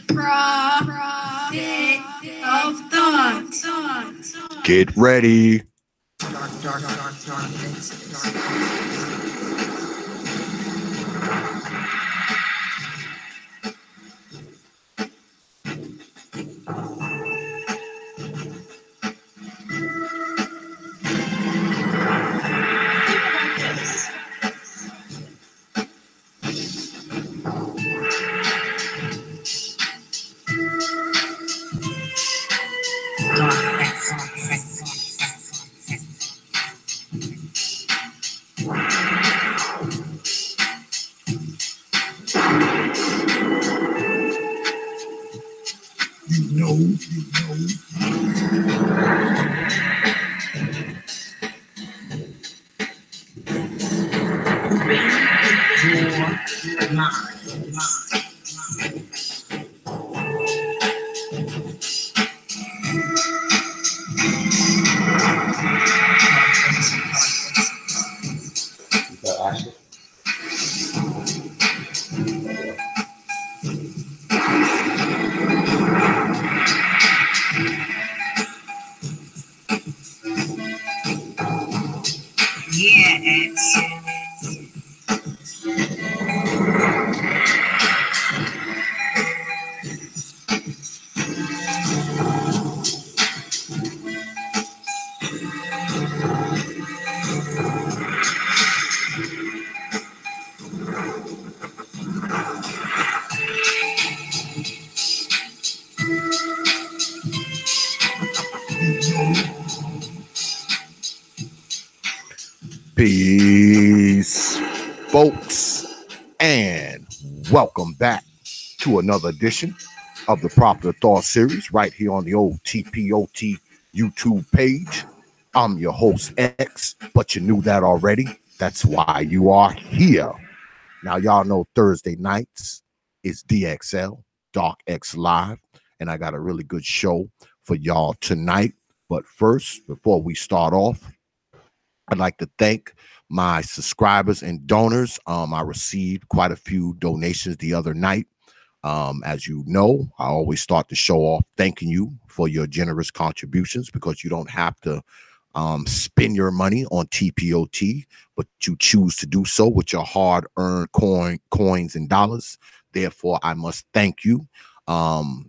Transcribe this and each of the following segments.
Prophet of thought. Get ready. Dark places. Dark places. Your mind. Yes. Peace, folks, and welcome back to another edition of the Proper Thought series right here on the old TPOT YouTube page. I'm your host, X, but you knew that already. That's why you are here. Now, y'all know Thursday nights is DXL, Dark X Live, and I got a really good show for y'all tonight. But first, before we start off, I'd like to thank my subscribers and donors. I received quite a few donations the other night. As you know, I always start the show off thanking you for your generous contributions because you don't have to spend your money on TPOT, but you choose to do so with your hard-earned coins and dollars. Therefore, I must thank you.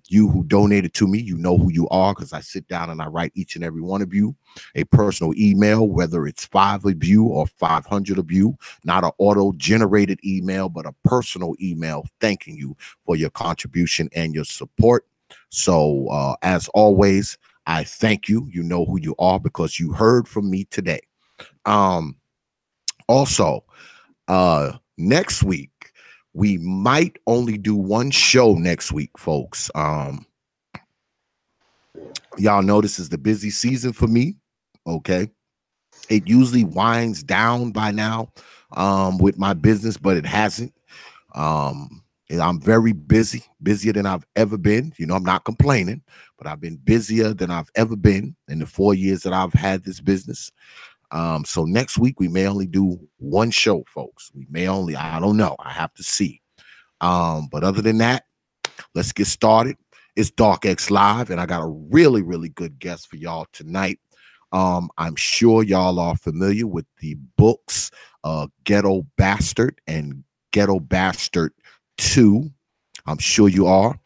You who donated to me, you know who you are because I sit down and I write each and every one of you a personal email, whether it's 5 of you or 500 of you, not an auto-generated email, but a personal email thanking you for your contribution and your support. So, as always, I thank you. You know who you are because you heard from me today. Also, next week, we might only do one show next week, folks. Y'all know this is the busy season for me. Okay. It usually winds down by now with my business, but it hasn't. And I'm very busy, busier than I've ever been. You know, I'm not complaining, but I've been busier than I've ever been in the 4 years that I've had this business. So next week we may only do one show, folks. We may only, I don't know. I have to see. But other than that, let's get started. It's Dark X Live, and I got a really, really good guest for y'all tonight. I'm sure y'all are familiar with the books Ghetto Bastard and Ghetto Bastard 2. I'm sure you are.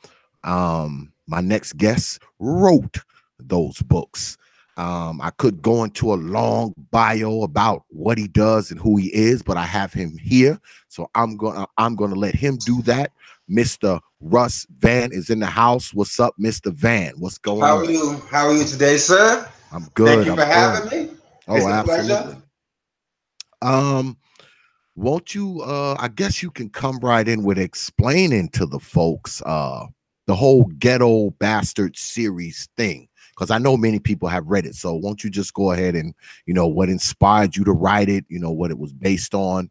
My next guest wrote those books. I could go into a long bio about what he does and who he is, but I have him here, so I'm gonna let him do that. Mr. Russ Vann is in the house. What's up, Mr. Vann? What's going How on? are you? How are you today, sir? I'm good. Thank you I'm for good. having me. Oh, It's a absolutely. pleasure. Won't you I guess you can come right in with explaining to the folks the whole Ghetto Bastard series thing, because I know many people have read it. So won't you just go ahead and, you know, what inspired you to write it, you know, what it was based on?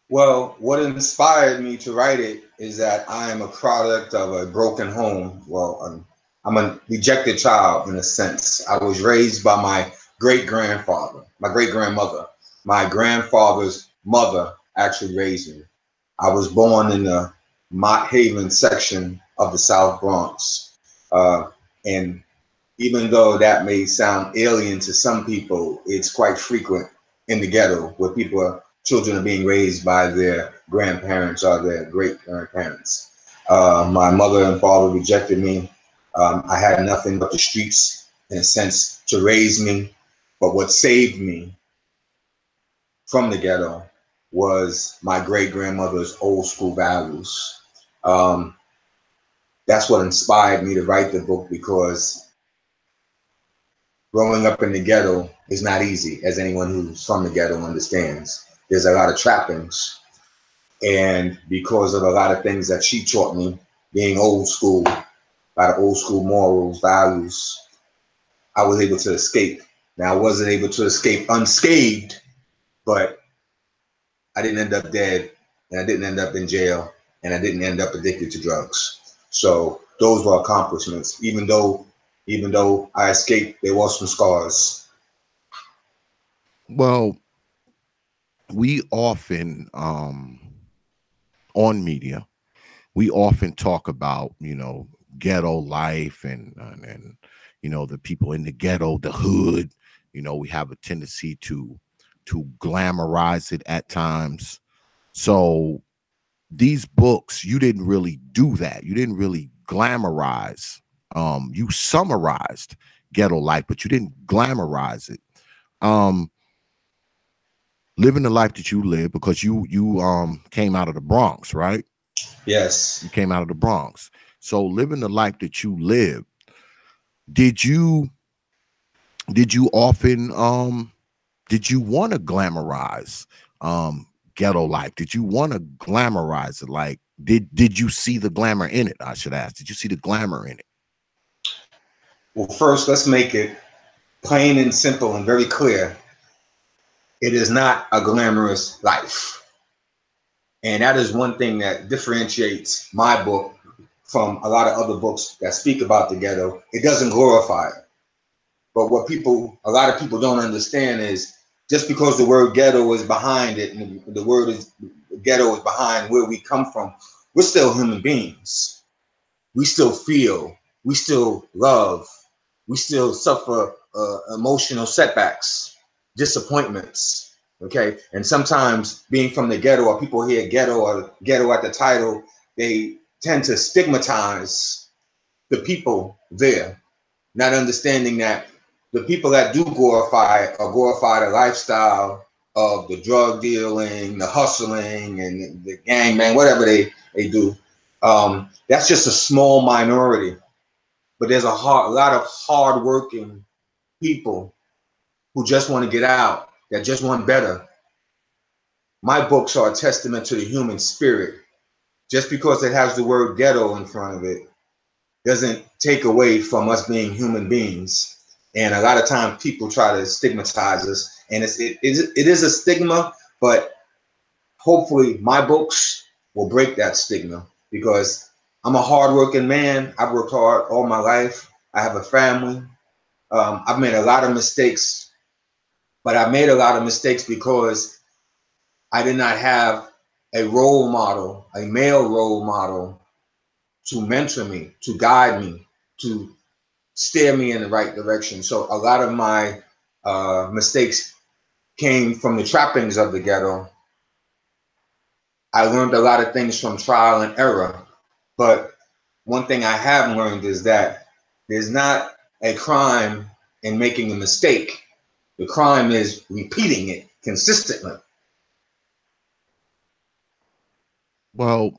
Well, what inspired me to write it is that I am a product of a broken home. Well, I'm a rejected child in a sense. I was raised by my great grandfather, my great grandmother. My grandfather's mother actually raised me. I was born in the Mott Haven section of the South Bronx. And even though that may sound alien to some people, it's quite frequent in the ghetto where children are being raised by their grandparents or their great grandparents. My mother and father rejected me. I had nothing but the streets, in a sense, to raise me. But what saved me from the ghetto was my great grandmother's old school values. That's what inspired me to write the book, because growing up in the ghetto is not easy, as anyone who's from the ghetto understands. There's a lot of trappings. And because of a lot of things that she taught me, being old school, a lot of old school morals, values, I was able to escape. Now, I wasn't able to escape unscathed, but I didn't end up dead, and I didn't end up in jail, and I didn't end up addicted to drugs. So those were accomplishments. Even though I escaped, there was some scars. Well, we often on media, we often talk about, ghetto life and the people in the ghetto, the hood. We have a tendency to glamorize it at times. So these books, you didn't really do that. You didn't really glamorize. You summarized ghetto life, but you didn't glamorize it. Living the life that you live, because you came out of the Bronx, right? Yes. You came out of the Bronx. So living the life that you live, did you often did you want to glamorize ghetto life? Did you want to glamorize it? Like, did you see the glamour in it? I should ask. Did you see the glamour in it? Well, first, let's make it plain and simple and very clear. It is not a glamorous life. And that is one thing that differentiates my book from a lot of other books that speak about the ghetto. It doesn't glorify it. But what a lot of people don't understand is, just because the word ghetto is behind it, and the word is ghetto is behind where we come from, we're still human beings. We still feel, we still love, we still suffer emotional setbacks, disappointments. Okay. And sometimes, being from the ghetto, or people hear ghetto or ghetto at the title, they tend to stigmatize the people there, not understanding that the people that do glorify the lifestyle of the drug dealing, the hustling, and the gangbang, whatever they do. That's just a small minority. But there's a lot of hardworking people who just want to get out, that just want better. My books are a testament to the human spirit. Just because it has the word ghetto in front of it doesn't take away from us being human beings. And a lot of times people try to stigmatize us, and it is a stigma, but hopefully my books will break that stigma, because I'm a hardworking man. I've worked hard all my life. I have a family. I've made a lot of mistakes, but I made a lot of mistakes because I did not have a role model, a male role model, to mentor me, to guide me, to steer me in the right direction. So a lot of my mistakes came from the trappings of the ghetto. I learned a lot of things from trial and error. But one thing I have learned is that there's not a crime in making a mistake. The crime is repeating it consistently. Well,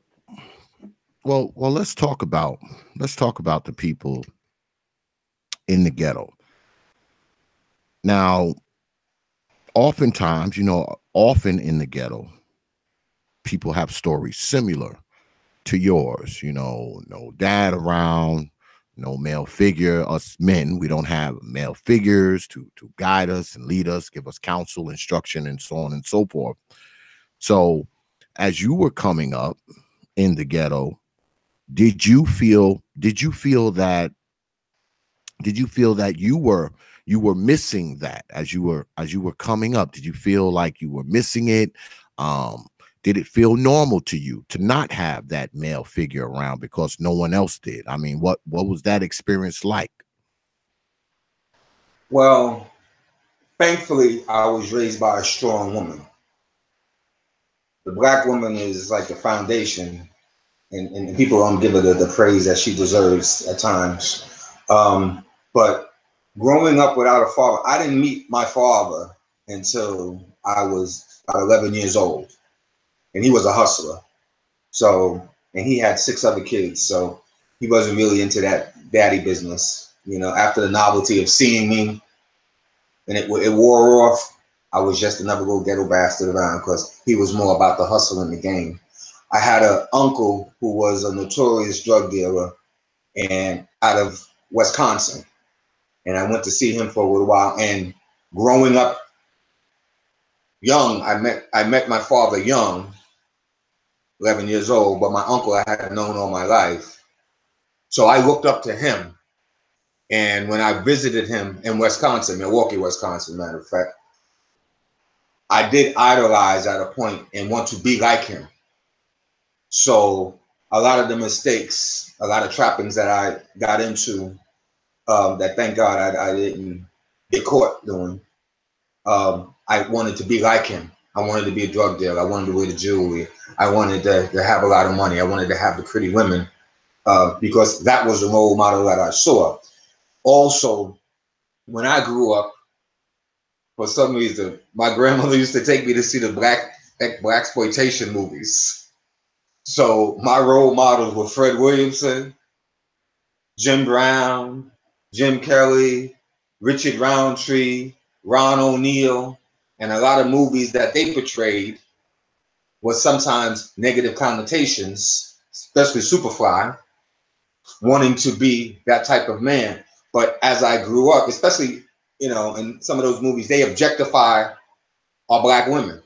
let's talk about the people in the ghetto. Now, oftentimes, often in the ghetto, people have stories similar to yours. No dad around, no male figure. Us men, we don't have male figures to guide us and lead us, give us counsel, instruction, and so on and so forth. So as you were coming up in the ghetto, did you feel that you were missing that as you were coming up? Did you feel like you were missing it? did it feel normal to you to not have that male figure around because no one else did? I mean, what was that experience like? Well, thankfully, I was raised by a strong woman. The Black woman is like the foundation, and people don't give her the praise that she deserves at times. But growing up without a father, I didn't meet my father until I was about 11 years old, and he was a hustler. So, and he had 6 other kids, so he wasn't really into that daddy business. You know, after the novelty of seeing me, and it wore off, I was just another little ghetto bastard around because he was more about the hustle in the game. I had an uncle who was a notorious drug dealer and out of Wisconsin, and I went to see him for a little while. And growing up young, I met my father young, 11 years old, but my uncle I had known all my life. So I looked up to him. And when I visited him in Wisconsin, Milwaukee, Wisconsin, matter of fact, I did idolize at a point and want to be like him. So a lot of the mistakes, a lot of trappings that I got into, that thank God I didn't get caught doing, I wanted to be like him. I wanted to be a drug dealer. I wanted to wear the jewelry. I wanted to have a lot of money. I wanted to have the pretty women, because that was the role model that I saw. Also, when I grew up, for some reason, my grandmother used to take me to see the black exploitation movies. So my role models were Fred Williamson, Jim Brown, Jim Kelly, Richard Roundtree, Ron O'Neal, and a lot of movies that they portrayed was sometimes negative connotations, especially Superfly, wanting to be that type of man. But as I grew up, especially, you know, in some of those movies, they objectify our Black women.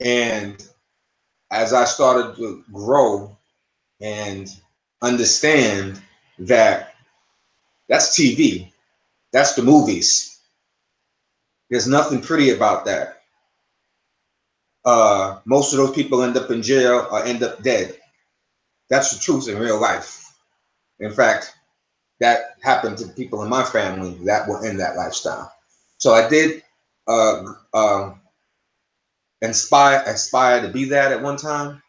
And as I started to grow and understand that that's TV, that's the movies, there's nothing pretty about that. Most of those people end up in jail or end up dead. That's the truth in real life. In fact, that happened to people in my family that were in that lifestyle. So I did aspire to be that at one time.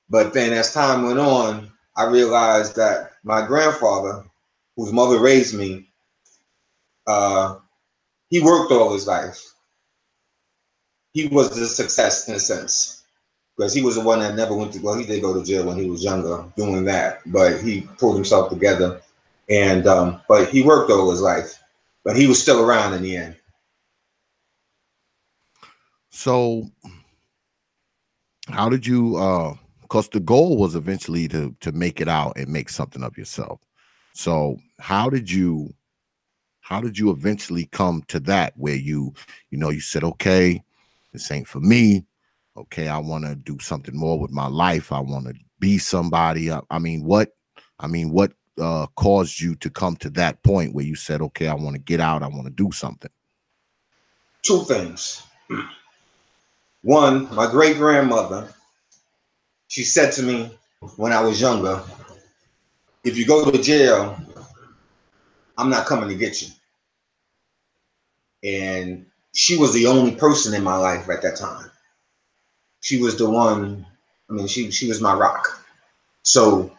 But then as time went on, I realized that my grandfather, whose mother raised me, he worked all his life. He was a success in a sense, because he was the one that never went to, well, he did go to jail when he was younger doing that, but he pulled himself together. And but he worked all his life, but he was still around in the end. So how did you because the goal was eventually to make it out and make something of yourself. So how did you eventually come to that where you said, okay, this ain't for me. Okay, I want to do something more with my life. I want to be somebody. I mean, what caused you to come to that point where you said, okay, I want to get out. I want to do something? 2 things. One, my great grandmother, she said to me when I was younger, if you go to jail, I'm not coming to get you. And she was the only person in my life at that time. She was the one, I mean, she was my rock. So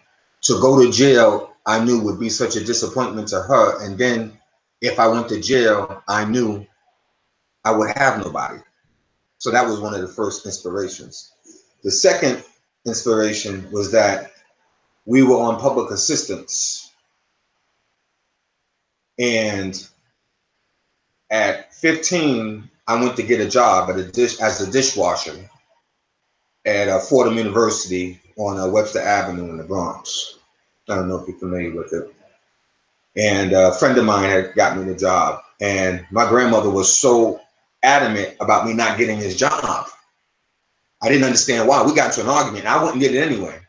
to go to jail, I knew would be such a disappointment to her. And then if I went to jail, I knew I would have nobody. So that was one of the first inspirations. The second inspiration was that we were on public assistance. And at 15, I went to get a job as a dishwasher at Fordham University on Webster Avenue in the Bronx. I don't know if you're familiar with it. And a friend of mine had got me the job. And my grandmother was so adamant about me not getting his job. I didn't understand why. We got into an argument. I wouldn't get it anyway.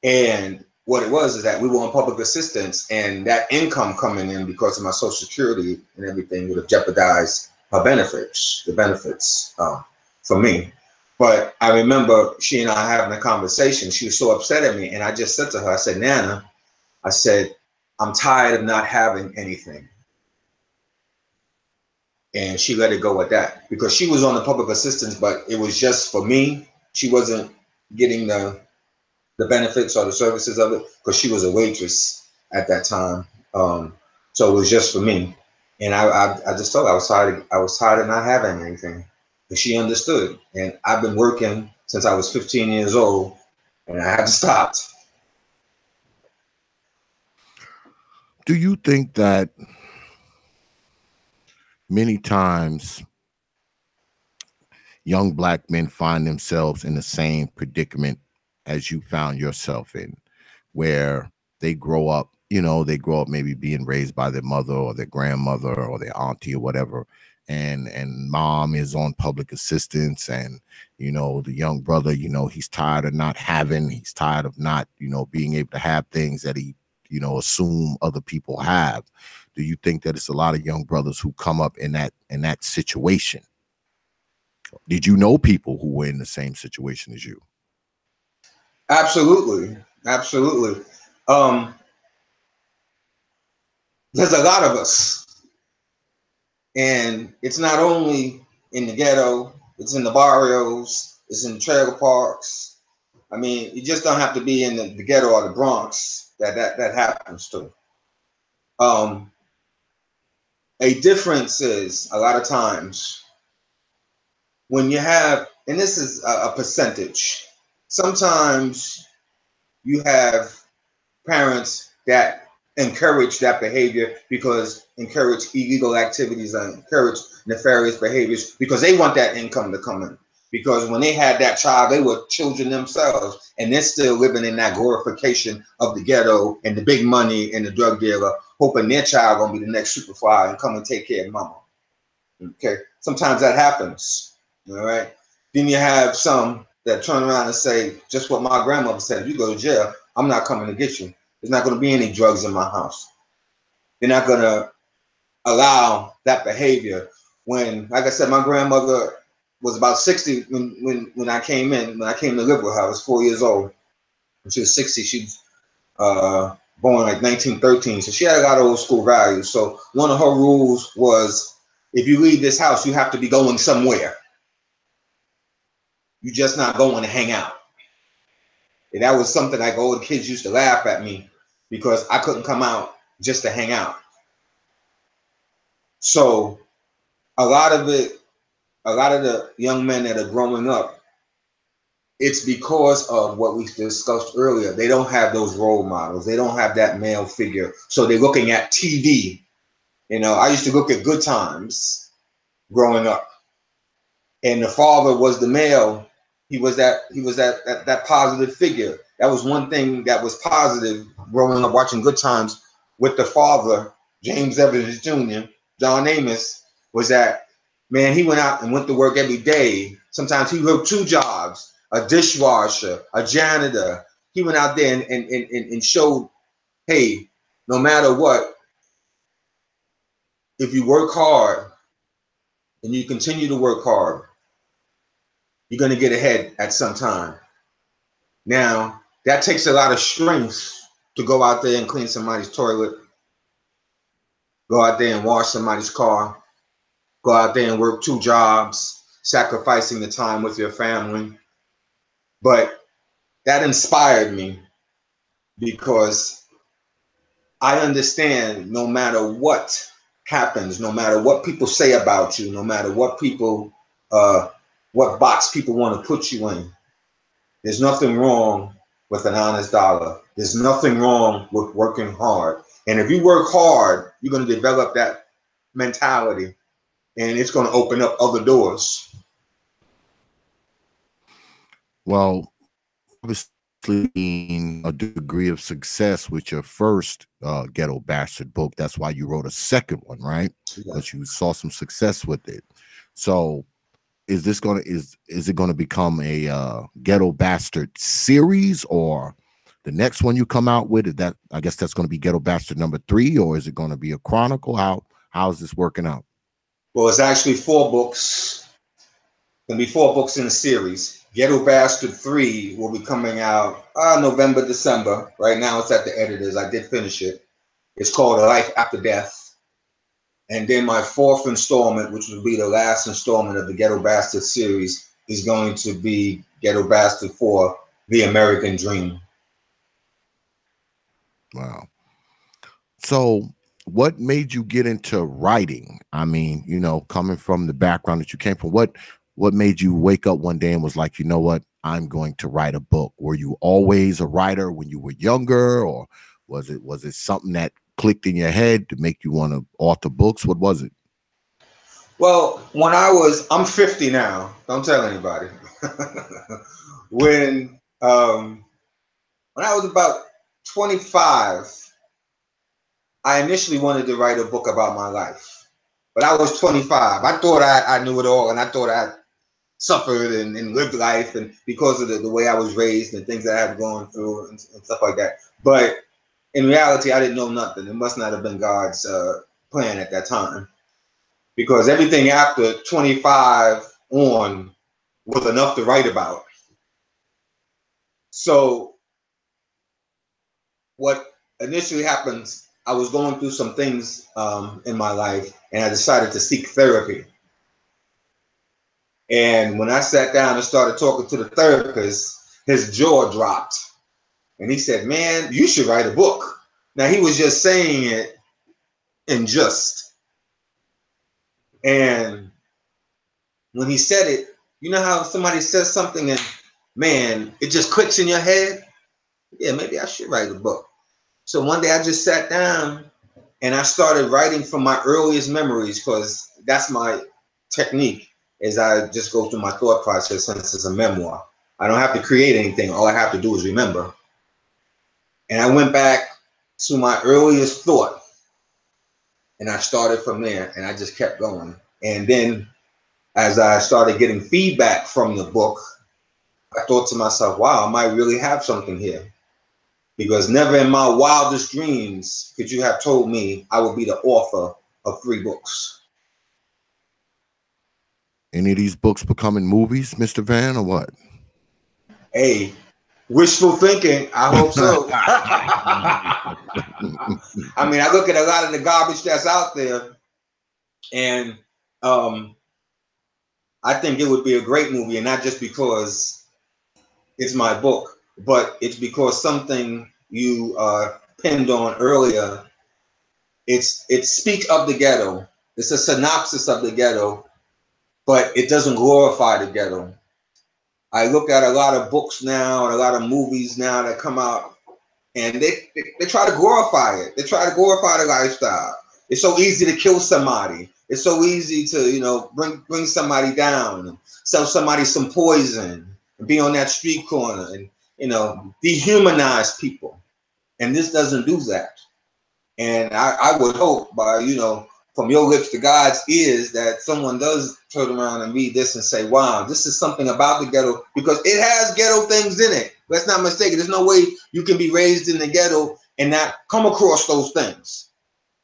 And what it was is that we were on public assistance, and that income coming in because of my Social Security and everything would have jeopardized her benefits, the benefits. for me. But I remember she and I having a conversation. She was so upset at me, and I just said to her, I said, Nana, I said, I'm tired of not having anything. And she let it go at that, because she was on the public assistance, but it was just for me. She wasn't getting the benefits or the services of it, because she was a waitress at that time. So it was just for me. And I just told her I was tired of not having anything. And she understood. And I've been working since I was 15 years old, and I haven't stopped. Do you think that many times young black men find themselves in the same predicament as you found yourself in, where they grow up, they grow up maybe being raised by their mother or their grandmother or their auntie or whatever, and mom is on public assistance, and the young brother, he's tired of not having, he's tired of not, being able to have things that he, assume other people have. Do you think that it's a lot of young brothers who come up in that situation? Did you know people who were in the same situation as you? Absolutely. Absolutely. There's a lot of us. And it's not only in the ghetto, it's in the barrios, it's in the trailer parks. I mean, you just don't have to be in the ghetto or the Bronx that happens to. A difference is, a lot of times, when you have, and this is a percentage, sometimes you have parents that encourage that behavior, because encourage illegal activities and encourage nefarious behaviors, because they want that income to come in. Because when they had that child, they were children themselves, and they're still living in that glorification of the ghetto and the big money and the drug dealer, hoping their child gonna be the next superfly and come and take care of mama. Okay, sometimes that happens. All right. Then you have some that turn around and say, just what my grandmother said: if you go to jail, I'm not coming to get you. There's not going to be any drugs in my house. They're not going to allow that behavior. When, like I said, my grandmother was about 60 when I came in. When I came to live with her, I was 4 years old. When she was 60, she was born like 1913. So she had a lot of old school values. So one of her rules was, if you leave this house, you have to be going somewhere. You're just not going to hang out. And that was something like all the kids used to laugh at me, because I couldn't come out just to hang out. So a lot of the young men that are growing up, it's because of what we discussed earlier. They don't have those role models. They don't have that male figure. So they're looking at TV. I used to look at Good Times growing up, and the father was the male. He was that positive figure. That was one thing that was positive growing up, watching Good Times with the father, James Evans Jr., John Amos, was that, man, he went out and went to work every day. Sometimes he worked 2 jobs, a dishwasher, a janitor. He went out there and showed, hey, no matter what, if you work hard and you continue to work hard, you're going to get ahead at some time. Now, that takes a lot of strength to go out there and clean somebody's toilet, go out there and wash somebody's car, go out there and work 2 jobs, sacrificing the time with your family. But that inspired me, because I understand, no matter what happens, no matter what people say about you, no matter what people, what box people want to put you in, there's nothing wrong with an honest dollar. There's nothing wrong with working hard. And if you work hard, you're going to develop that mentality, and it's going to open up other doors. Well, obviously, a degree of success with your first Ghetto Bastard book. That's why you wrote a second one, right? Because you saw some success with it. So is it going to become a Ghetto Bastard series, or the next one you come out with? That, I guess that's going to be Ghetto Bastard number 3, or is it going to be a chronicle? How is this working out? Well, it's actually 4 books. There'll be 4 books in a series. Ghetto Bastard 3 will be coming out November, December. Right now it's at the editors. I did finish it. It's called A Life After Death. And then my 4th installment, which will be the last installment of the Ghetto Bastard series, is going to be Ghetto Bastard 4, The American Dream. Wow. So what made you get into writing? I mean, you know, coming from the background that you came from, what made you wake up one day and was like, you know what, I'm going to write a book? Were you always a writer when you were younger, or was it something that clicked in your head to make you want to author books? What was it? Well, I'm 50 now. Don't tell anybody. when I was about 25, I initially wanted to write a book about my life. But I was 25. I thought I knew it all, and I thought I suffered and lived life, and because of the way I was raised and things that I had gone through and stuff like that. But in reality, I didn't know nothing. It must not have been God's plan at that time, because everything after 25 on was enough to write about. So what initially happened, I was going through some things in my life, and I decided to seek therapy. And when I sat down and started talking to the therapist, his jaw dropped. And he said, man, you should write a book. Now, he was just saying it in just. And when he said it, you know how somebody says something and, man, it just clicks in your head? Yeah, maybe I should write a book. So one day I just sat down and I started writing from my earliest memories, because that's my technique, is I just go through my thought process since it's a memoir. I don't have to create anything. All I have to do is remember. And I went back to my earliest thought, and I started from there, and I just kept going. And then as I started getting feedback from the book, I thought to myself, wow, I might really have something here. Because never in my wildest dreams could you have told me I would be the author of 3 books. Any of these books becoming movies, Mr. Vann, or what? Hey, wishful thinking. I hope so. I mean, I look at a lot of the garbage that's out there, and I think it would be a great movie, and not just because it's my book, but it's because something you pinned on earlier. It speaks of the ghetto. It's a synopsis of the ghetto, but it doesn't glorify the ghetto. I look at a lot of books now and a lot of movies now that come out, and they try to glorify it. They try to glorify the lifestyle. It's so easy to kill somebody. It's so easy to, you know, bring somebody down and sell somebody some poison and be on that street corner and, you know, dehumanize people. And this doesn't do that. And I would hope by, you know, from your lips to God's ears, that someone does turn around and read this and say, wow, this is something about the ghetto, because it has ghetto things in it. Let's not mistake it. There's no way you can be raised in the ghetto and not come across those things.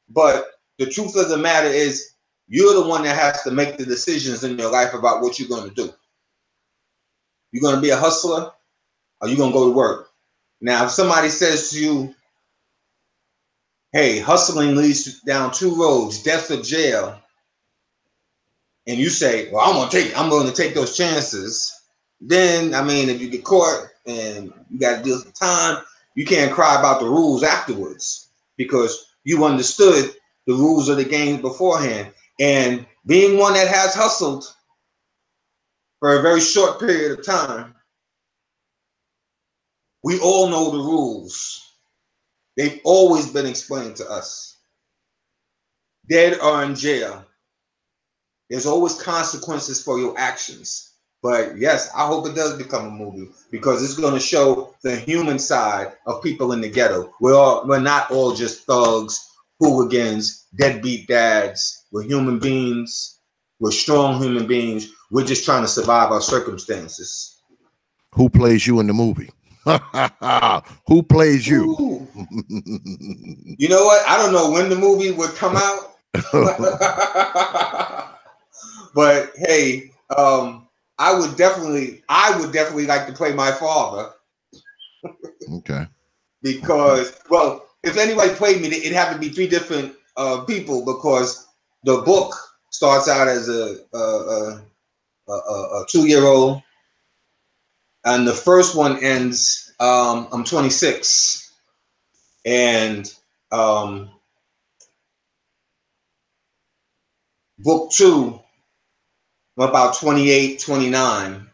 But the truth of the matter is, you're the one that has to make the decisions in your life about what you're going to do. You're going to be a hustler, or you're going to go to work. Now, if somebody says to you, hey, hustling leads down 2 roads, death or jail, and you say, well, I'm willing to take those chances, then, I mean, if you get caught and you got to deal with time, you can't cry about the rules afterwards, because you understood the rules of the game beforehand. And being one that has hustled for a very short period of time, we all know the rules. They've always been explained to us. Dead or in jail. There's always consequences for your actions. But yes, I hope it does become a movie, because it's going to show the human side of people in the ghetto. We're not all just thugs, hooligans, deadbeat dads. We're human beings. We're strong human beings. We're just trying to survive our circumstances. Who plays you in the movie? Who plays you? You know what? I don't know when the movie would come out. But hey, I would definitely like to play my father. Okay. Because, well, if anybody played me, it'd have to be three different people, because the book starts out as a 2-year-old, and the first one ends. I'm 26, and book 2, I'm about 28, 29.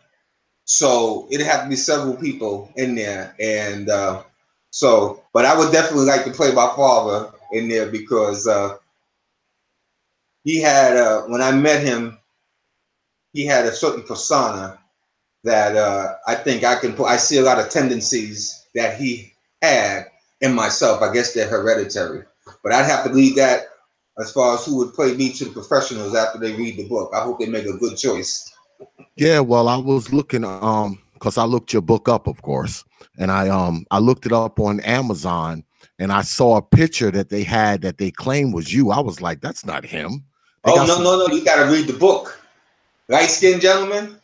So it'd have to be several people in there, and but I would definitely like to play my father in there, because he had when I met him, he had a certain persona that I think I can put. I see a lot of tendencies that he had in myself. I guess they're hereditary, but I'd have to leave that as far as who would play me to the professionals after they read the book. I hope they make a good choice. Yeah, well, I was looking because I looked your book up, of course, and I looked it up on Amazon, and I saw a picture that they had that they claimed was you. I was like, that's not him. They Oh, no, you got to read the book. Light-skinned gentleman.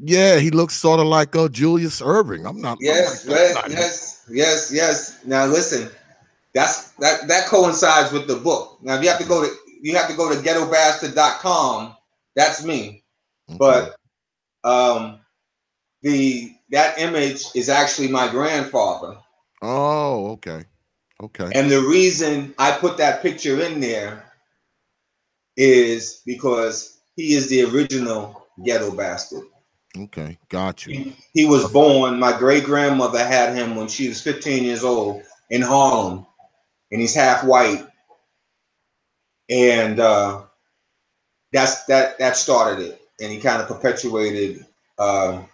Yeah, he looks sort of like Julius Erving. Yes. Now listen, that coincides with the book. Now you have to go to GhettoBastard.com. That's me. Okay. But that image is actually my grandfather. Oh, okay. Okay. And the reason I put that picture in there is because he is the original Ghetto Bastard. Okay, got you. He was born, my great-grandmother had him when she was 15 years old in Harlem, and he's half white. And that started it, and he kind of perpetuated the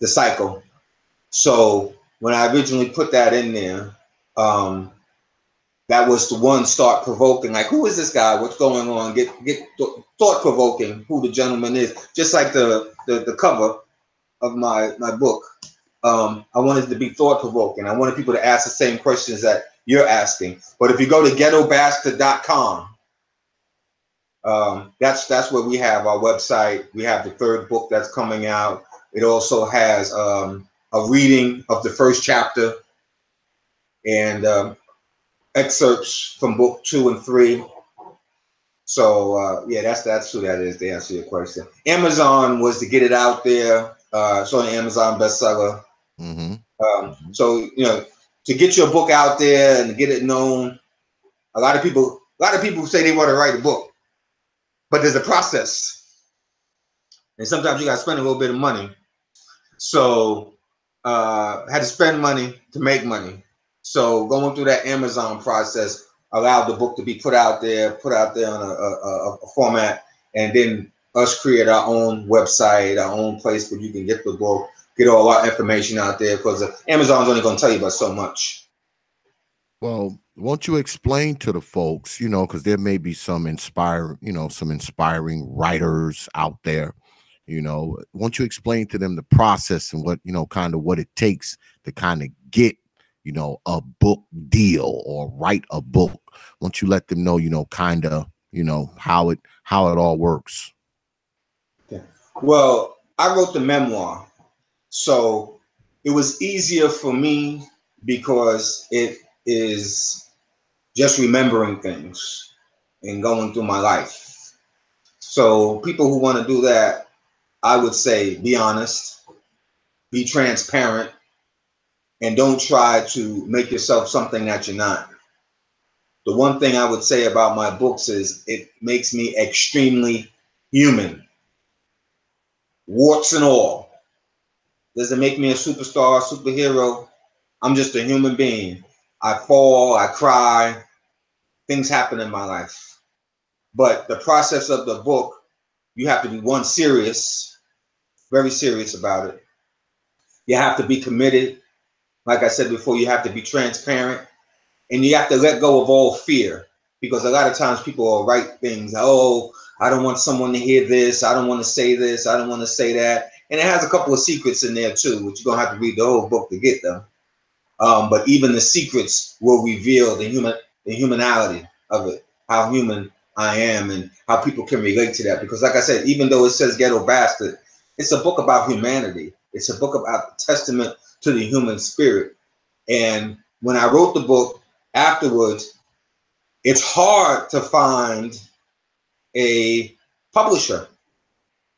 cycle. So when I originally put that in there, that was the one start provoking, like, who is this guy? What's going on? Get thought provoking who the gentleman is. Just like the cover of my book. I wanted it to be thought provoking. I wanted people to ask the same questions that you're asking. But if you go to GhettoBastard.com, that's where we have our website. We have the third book that's coming out. It also has a reading of the first chapter and excerpts from book 2 and 3. So yeah, that's who that is, to answer your question. Amazon was to get it out there. It's on the Amazon bestseller. Mm-hmm. So to get your book out there and to get it known, a lot of people say they want to write a book, but there's a process, and sometimes you got to spend a little bit of money. So had to spend money to make money. So going through that Amazon process allowed the book to be put out there on a format, and then us create our own website, our own place where you can get the book, get all our information out there, because Amazon's only going to tell you about so much. Well, won't you explain to the folks, because there may be some inspiring writers out there, won't you explain to them the process and what, kind of what it takes to kind of get, a book deal or write a book? Won't you let them know, kind of, how it all works? Okay. Well, I wrote the memoir, so it was easier for me because it is just remembering things and going through my life. So people who want to do that, I would say be honest, be transparent, and don't try to make yourself something that you're not. The one thing I would say about my books is it makes me extremely human, warts and all. Doesn't make me a superstar, superhero. I'm just a human being. I fall, I cry, things happen in my life. But the process of the book, you have to be serious, very serious about it. You have to be committed. Like I said before, you have to be transparent, and you have to let go of all fear, because a lot of times people will write things, oh, I don't want someone to hear this, I don't want to say this, I don't want to say that. And it has a couple of secrets in there too, which you're going to have to read the whole book to get them. But even the secrets will reveal the humanality of it, how human I am and how people can relate to that. Because like I said, even though it says Ghetto Bastard, It's a book about humanity. It's a book about testament to the human spirit. And when I wrote the book afterwards, it's hard to find a publisher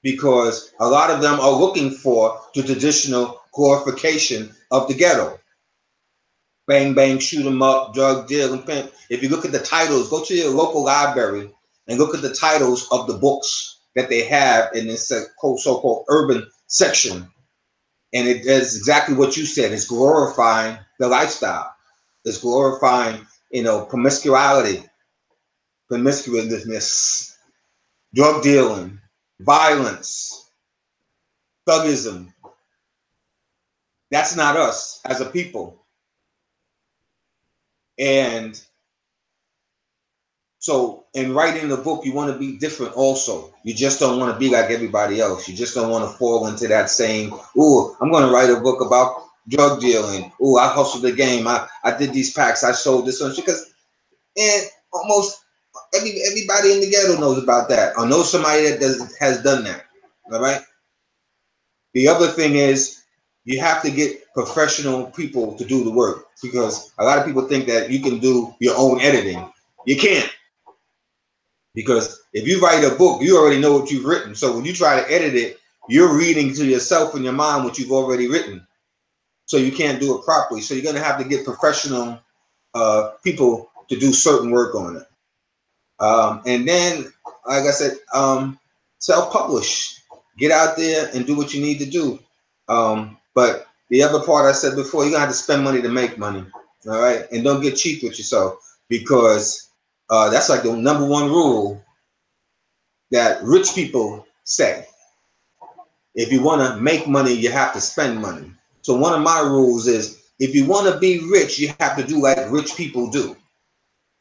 because a lot of them are looking for the traditional glorification of the ghetto. Bang, bang, shoot 'em up, drug deal, and pimp. If you look at the titles, go to your local library and look at the titles of the books that they have in this so-called urban section. And it does exactly what you said. It's glorifying the lifestyle. It's glorifying, promiscuity, promiscuousness, drug dealing, violence, thugism. That's not us as a people. And so in writing the book, you want to be different also. You just don't want to be like everybody else. You just don't want to fall into that saying, "Ooh, I'm going to write a book about drug dealing. Ooh, I hustled the game. I did these packs. I sold this one." Because almost everybody in the ghetto knows about that or knows somebody that has done that. All right. The other thing is you have to get professional people to do the work because a lot of people think that you can do your own editing. You can't. Because if you write a book, you already know what you've written. So when you try to edit it, you're reading to yourself in your mind what you've already written. So you can't do it properly. So you're going to have to get professional people to do certain work on it. And then, like I said, self-publish. Get out there and do what you need to do. But the other part I said before, you're going to have to spend money to make money. All right? And don't get cheap with yourself because that's like the number one rule that rich people say. If you want to make money, you have to spend money. So one of my rules is if you want to be rich, you have to do like rich people do.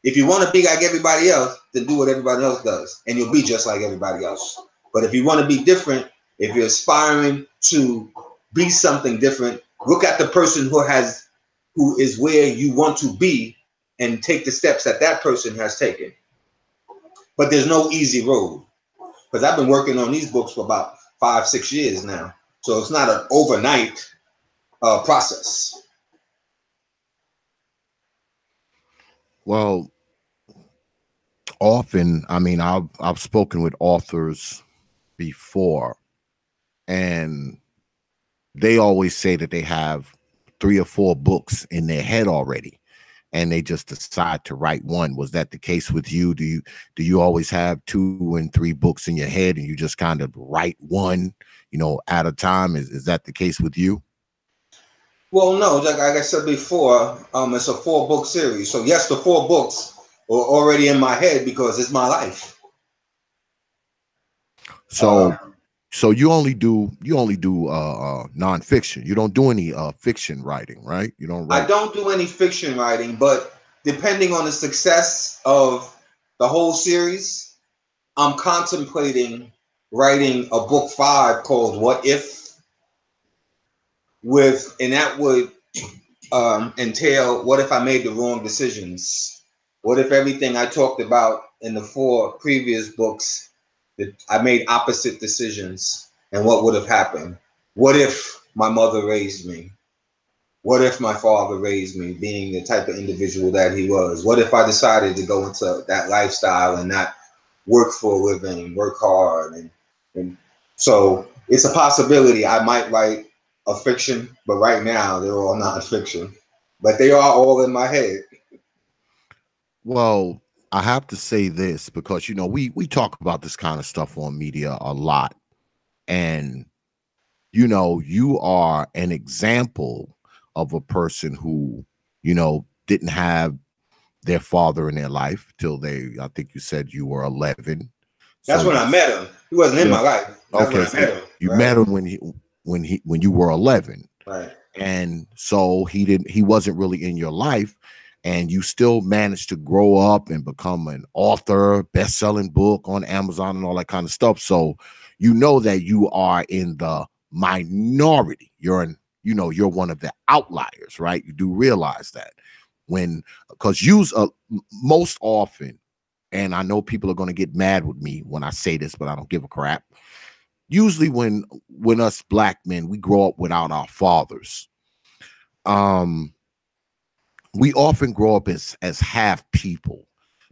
If you want to be like everybody else, then do what everybody else does, and you'll be just like everybody else. But if you want to be different, if you're aspiring to be something different, look at the person who is where you want to be and take the steps that person has taken. But there's no easy road because I've been working on these books for about 5-6 years now. So it's not an overnight process. Well, often, I mean, I've spoken with authors before, and they always say that they have 3 or 4 books in their head already, and they just decide to write one. Was that the case with you? Do you always have 2 and 3 books in your head, and you just kind of write one, at a time? Is that the case with you? Well, no, like I said before, it's a 4-book series. So yes, the 4 books are already in my head because it's my life. So you only do nonfiction. You don't do any fiction writing, right? You don't write. I don't do any fiction writing, but depending on the success of the whole series, I'm contemplating writing a book 5 called What If, and that would entail what if I made the wrong decisions? What if everything I talked about in the 4 previous books, that I made opposite decisions, and what would have happened? What if my mother raised me? What if my father raised me, being the type of individual that he was? What if I decided to go into that lifestyle and not work for a living, work hard? And so it's a possibility I might write a fiction, but right now they're all non-fiction. But they are all in my head. Well, I have to say this because we talk about this kind of stuff on media a lot, and you are an example of a person who didn't have their father in their life till I think you said you were 11. That's when I met him. He wasn't in my life. That's okay, when I met him. You met him when you were 11. Right. And so he wasn't really in your life, and you still managed to grow up and become an author, best-selling book on Amazon and all that kind of stuff. So that you are in the minority. You're one of the outliers, right? You do realize that because most often, and I know people are going to get mad with me when I say this, but I don't give a crap. usually when us black men, we grow up without our fathers, we often grow up as half people,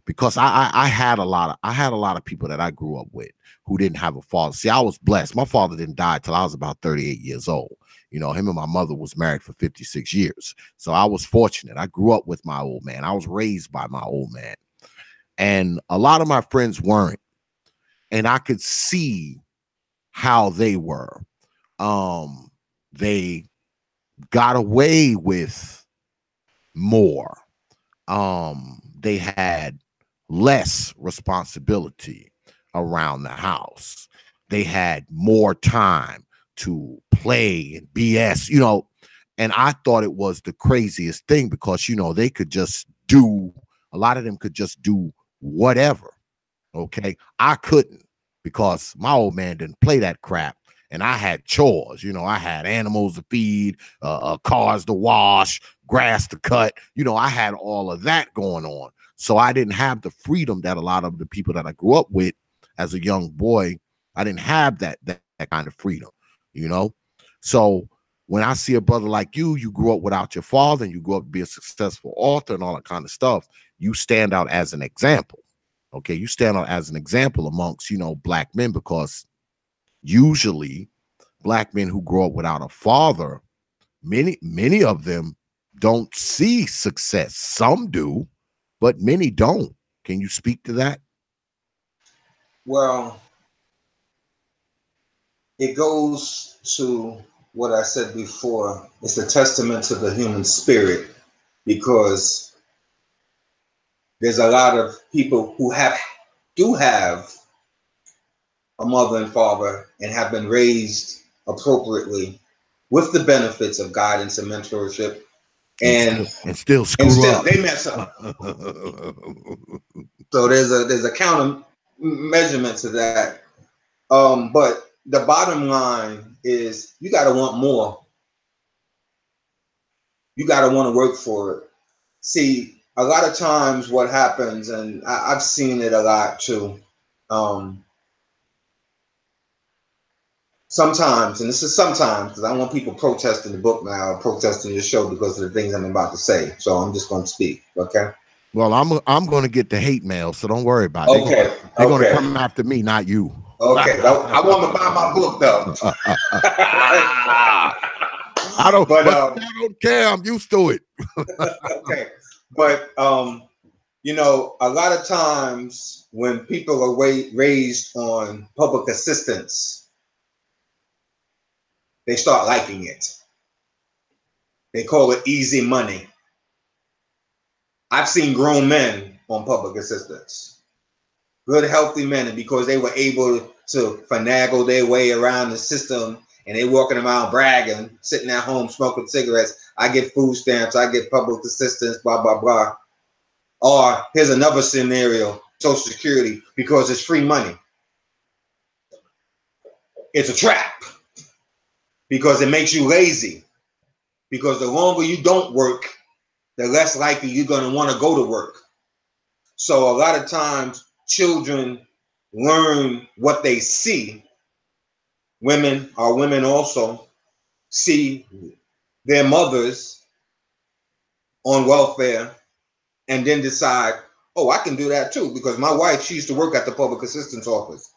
because I had a lot of people that I grew up with who didn't have a father. See, I was blessed. My father didn't die till I was about 38 years old. You know, him and my mother was married for 56 years. So I was fortunate. I grew up with my old man. I was raised by my old man. And a lot of my friends weren't. And I could see how they were. They got away with more. They had less responsibility around the house. They had more time to play and BS, you know, and I thought it was the craziest thing, because, you know, they could just do, a lot of them could just do whatever. Okay. I couldn't, because my old man didn't play that crap. And I had chores, you know, I had animals to feed, cars to wash, grass to cut. You know, I had all of that going on. So I didn't have the freedom that a lot of the people that I grew up with as a young boy, I didn't have that kind of freedom, you know? So when I see a brother like you grew up without your father, and you grew up to be a successful author and all that kind of stuff, you stand out as an example. Okay. You stand out as an example amongst, you know, black men, because usually black men who grow up without a father, many of them don't see success. Some do, but many don't. Can you speak to that? Well, it goes to what I said before. It's a testament to the human spirit, because there's a lot of people who do have a mother and father and have been raised appropriately with the benefits of guidance and mentorship, and still screw up. They mess up. So there's a counter measurement to that. But the bottom line is, you got to want more. You got to want to work for it. See, a lot of times what happens, and I've seen it a lot too. Sometimes, and this is sometimes, because I want people protesting the book now, protesting your show because of the things I'm about to say. So I'm just going to speak, okay? Well, I'm going to get the hate mail, so don't worry about it. Okay, they're going to come after me, not you. Okay, I want to buy my book though. I don't care. I'm used to it. Okay, but you know, a lot of times when people are raised on public assistance, they start liking it. They call it easy money. I've seen grown men on public assistance, good, healthy men, and because they were able to finagle their way around the system, and they walking around bragging, sitting at home smoking cigarettes, I get food stamps, I get public assistance, blah, blah, blah. Or here's another scenario, Social Security, because it's free money. It's a trap, because it makes you lazy. Because the longer you don't work, the less likely you're going to want to go to work. So a lot of times children learn what they see. Women also see their mothers on welfare and then decide, oh, I can do that too, because my wife, she used to work at the public assistance office,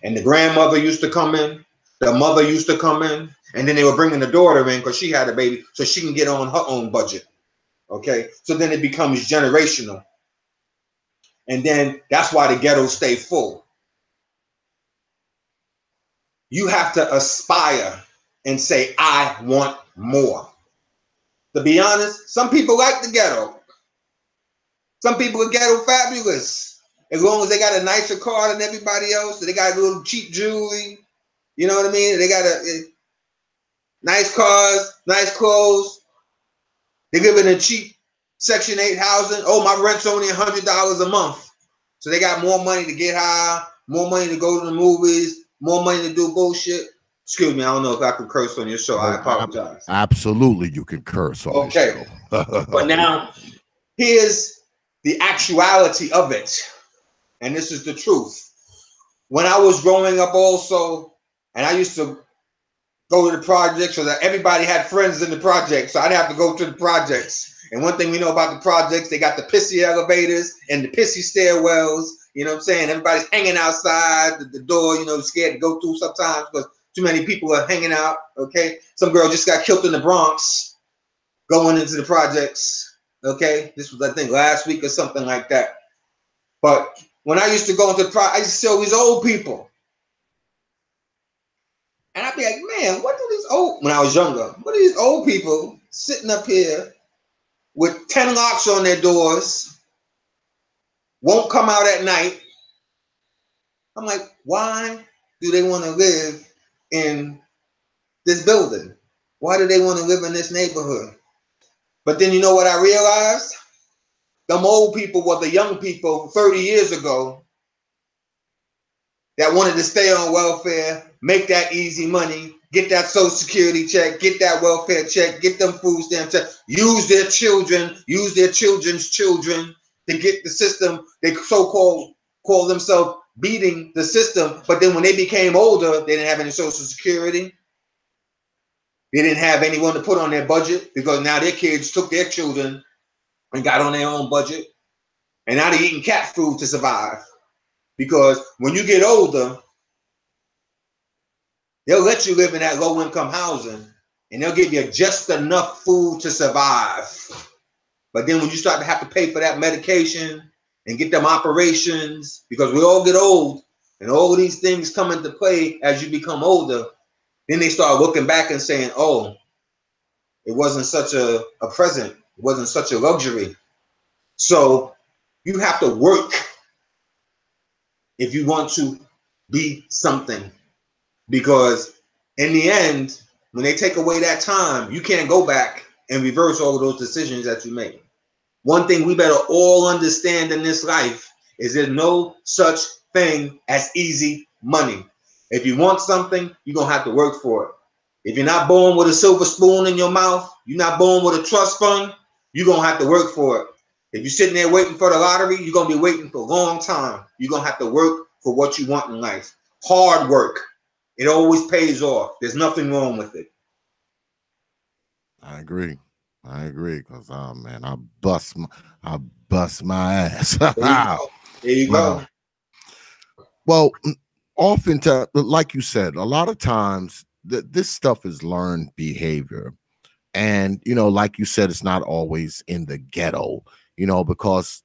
and the grandmother used to come in, the mother used to come in, and then they were bringing the daughter in because she had a baby so she can get on her own budget. Okay, so then it becomes generational, and then that's why the ghettos stay full. You have to aspire and say, I want more. To be honest, some people like the ghetto. Some people are ghetto fabulous. As long as they got a nicer car than everybody else, they got a little cheap jewelry, you know what I mean? They got nice cars, nice clothes. They live in a cheap Section 8 housing. Oh, my rent's only $100 a month. So they got more money to get high, more money to go to the movies, more money to do bullshit. Excuse me, I don't know if I can curse on your show. I apologize. Absolutely, you can curse on this show. But now, here's the actuality of it. And this is the truth. When I was growing up also, And I used to go to the projects so that everybody had friends in the projects. So I'd have to go to the projects. And one thing we know about the projects, they got the pissy elevators and the pissy stairwells. You know what I'm saying? Everybody's hanging outside the door, scared to go through sometimes because too many people are hanging out. Okay. Some girl just got killed in the Bronx going into the projects. Okay. This was, I think, last week or something like that. But when I used to go into the project, I used to see all these old people. And I'd be like, man, what do these when I was younger, what are these old people sitting up here with 10 locks on their doors, won't come out at night? I'm like, why do they want to live in this building? Why do they want to live in this neighborhood? But then you know what I realized? Them old people were the young people 30 years ago that wanted to stay on welfare, make that easy money, get that Social Security check, get that welfare check, get them food stamp check, use their children, use their children's children to get the system. They so-called call themselves beating the system, but then when they became older, they didn't have any Social Security. They didn't have anyone to put on their budget because now their kids took their children and got on their own budget. And now they're eating cat food to survive. Because when you get older, they'll let you live in that low-income housing and they'll give you just enough food to survive. But then when you start to have to pay for that medication and get them operations, because we all get old and all of these things come into play as you become older, then they start looking back and saying, oh, it wasn't such a present. It wasn't such a luxury. So you have to work if you want to be something. Because in the end, when they take away that time, you can't go back and reverse all of those decisions that you made. One thing we better all understand in this life is there's no such thing as easy money. If you want something, you're going to have to work for it. If you're not born with a silver spoon in your mouth, you're not born with a trust fund, you're going to have to work for it. If you're sitting there waiting for the lottery, you're going to be waiting for a long time. You're going to have to work for what you want in life. Hard work. It always pays off. There's nothing wrong with it. I agree. Because man, I bust my ass. There you go. Well, oftentimes, like you said, a lot of times this stuff is learned behavior. And, like you said, it's not always in the ghetto, because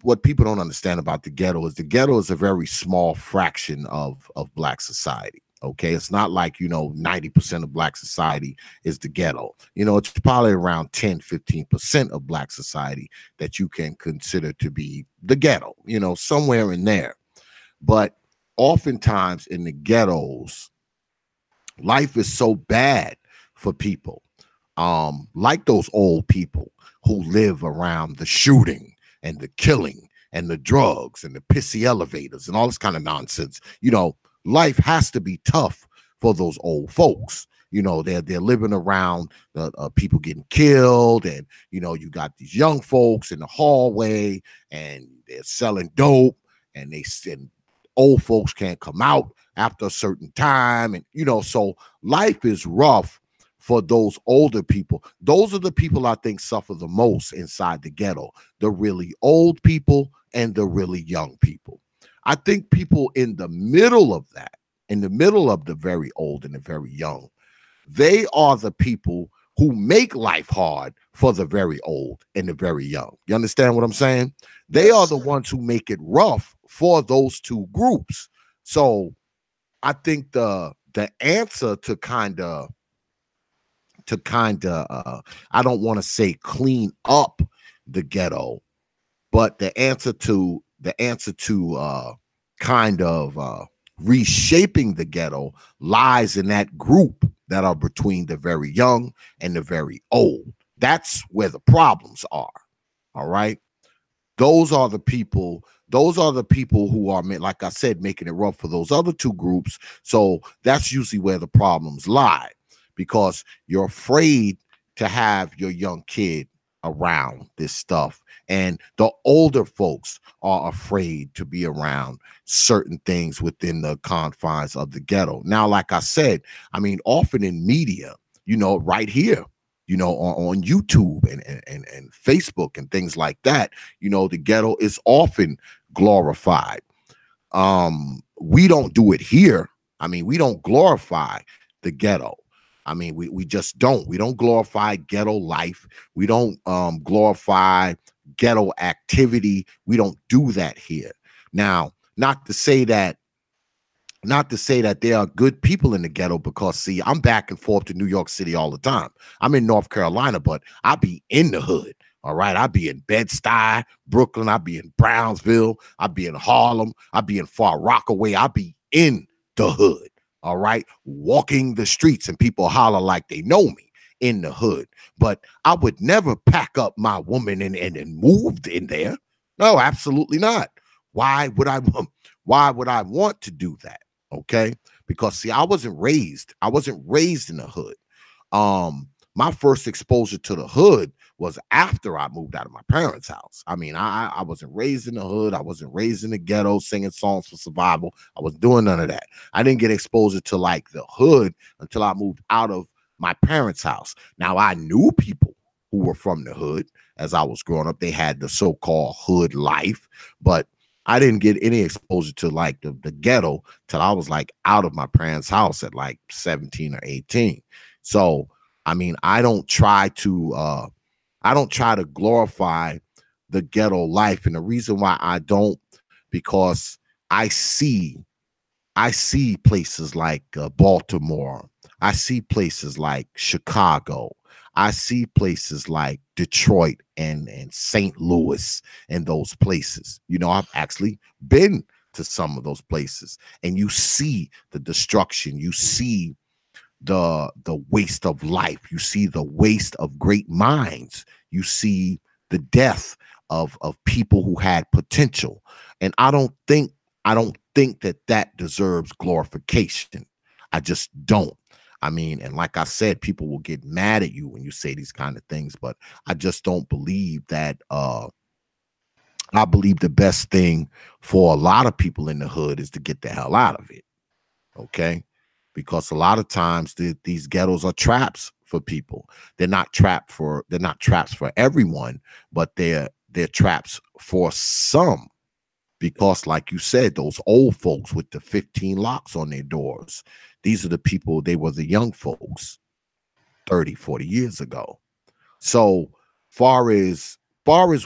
what people don't understand about the ghetto is a very small fraction of Black society. Okay, it's not like 90% of Black society is the ghetto. It's probably around 10-15% of Black society that you can consider to be the ghetto, somewhere in there. But oftentimes in the ghettos, life is so bad for people, like those old people who live around the shooting and the killing and the drugs and the pissy elevators and all this kind of nonsense. Life has to be tough for those old folks. They're living around people getting killed, and you got these young folks in the hallway and they're selling dope, and old folks can't come out after a certain time, and so life is rough for those older people. Those are the people I think suffer the most inside the ghetto, the really old people and the really young people. I think people in the middle of that, in the middle of the very old and the very young, they are the people who make life hard for the very old and the very young. You understand what I'm saying? They are the ones who make it rough for those two groups. So I think the answer to kind of I don't want to say clean up the ghetto, but the answer to reshaping the ghetto lies in that group that are between the very young and the very old. That's where the problems are. All right. Those are the people who are, like I said, making it rough for those other two groups. So that's usually where the problems lie, because you're afraid to have your young kid around this stuff. And the older folks are afraid to be around certain things within the confines of the ghetto. Now, like I said, I mean, often in media, right here, on YouTube and Facebook and things like that, the ghetto is often glorified. We don't do it here. I mean, we don't glorify the ghetto. I mean, we just don't. We don't glorify ghetto life. We don't glorify ghetto activity. We don't do that here. Now, not to say that there are good people in the ghetto, because see, I'm back and forth to New York City all the time. I'm in North Carolina, but I be in the hood. All right. I be in Bed-Stuy, Brooklyn. I be in Brownsville. I be in Harlem. I be in Far Rockaway. I be in the hood. All right. Walking the streets, and people holler like they know me in the hood. But I would never pack up my woman and moved in there. No, absolutely not. Why would I want to do that? Okay. Because see, I wasn't raised in the hood. My first exposure to the hood was after I moved out of my parents' house. I mean, I wasn't raised in the hood. I wasn't raised in the ghetto singing songs for survival. I was doing none of that. I didn't get exposure to like the hood until I moved out of my parents' house. Now, I knew people who were from the hood as I was growing up. They had the so-called hood life, but I didn't get any exposure to like the ghetto till I was like out of my parents' house at like 17 or 18. So, I mean, I don't try to glorify the ghetto life. And the reason why I don't, because I see places like Baltimore. I see places like Chicago. I see places like Detroit and St. Louis and those places. I've actually been to some of those places, and you see the destruction. You see the waste of life. You see the waste of great minds. You see the death of people who had potential. And I don't think that deserves glorification. I just don't. I mean, and like I said, people will get mad at you when you say these kind of things, but I just don't believe that. I believe the best thing for a lot of people in the hood is to get the hell out of it. Okay. Because a lot of times these ghettos are traps for people. They're not traps for everyone, but they're traps for some. Because like you said, those old folks with the 15 locks on their doors, these are the people, they were the young folks 30, 40 years ago. So far as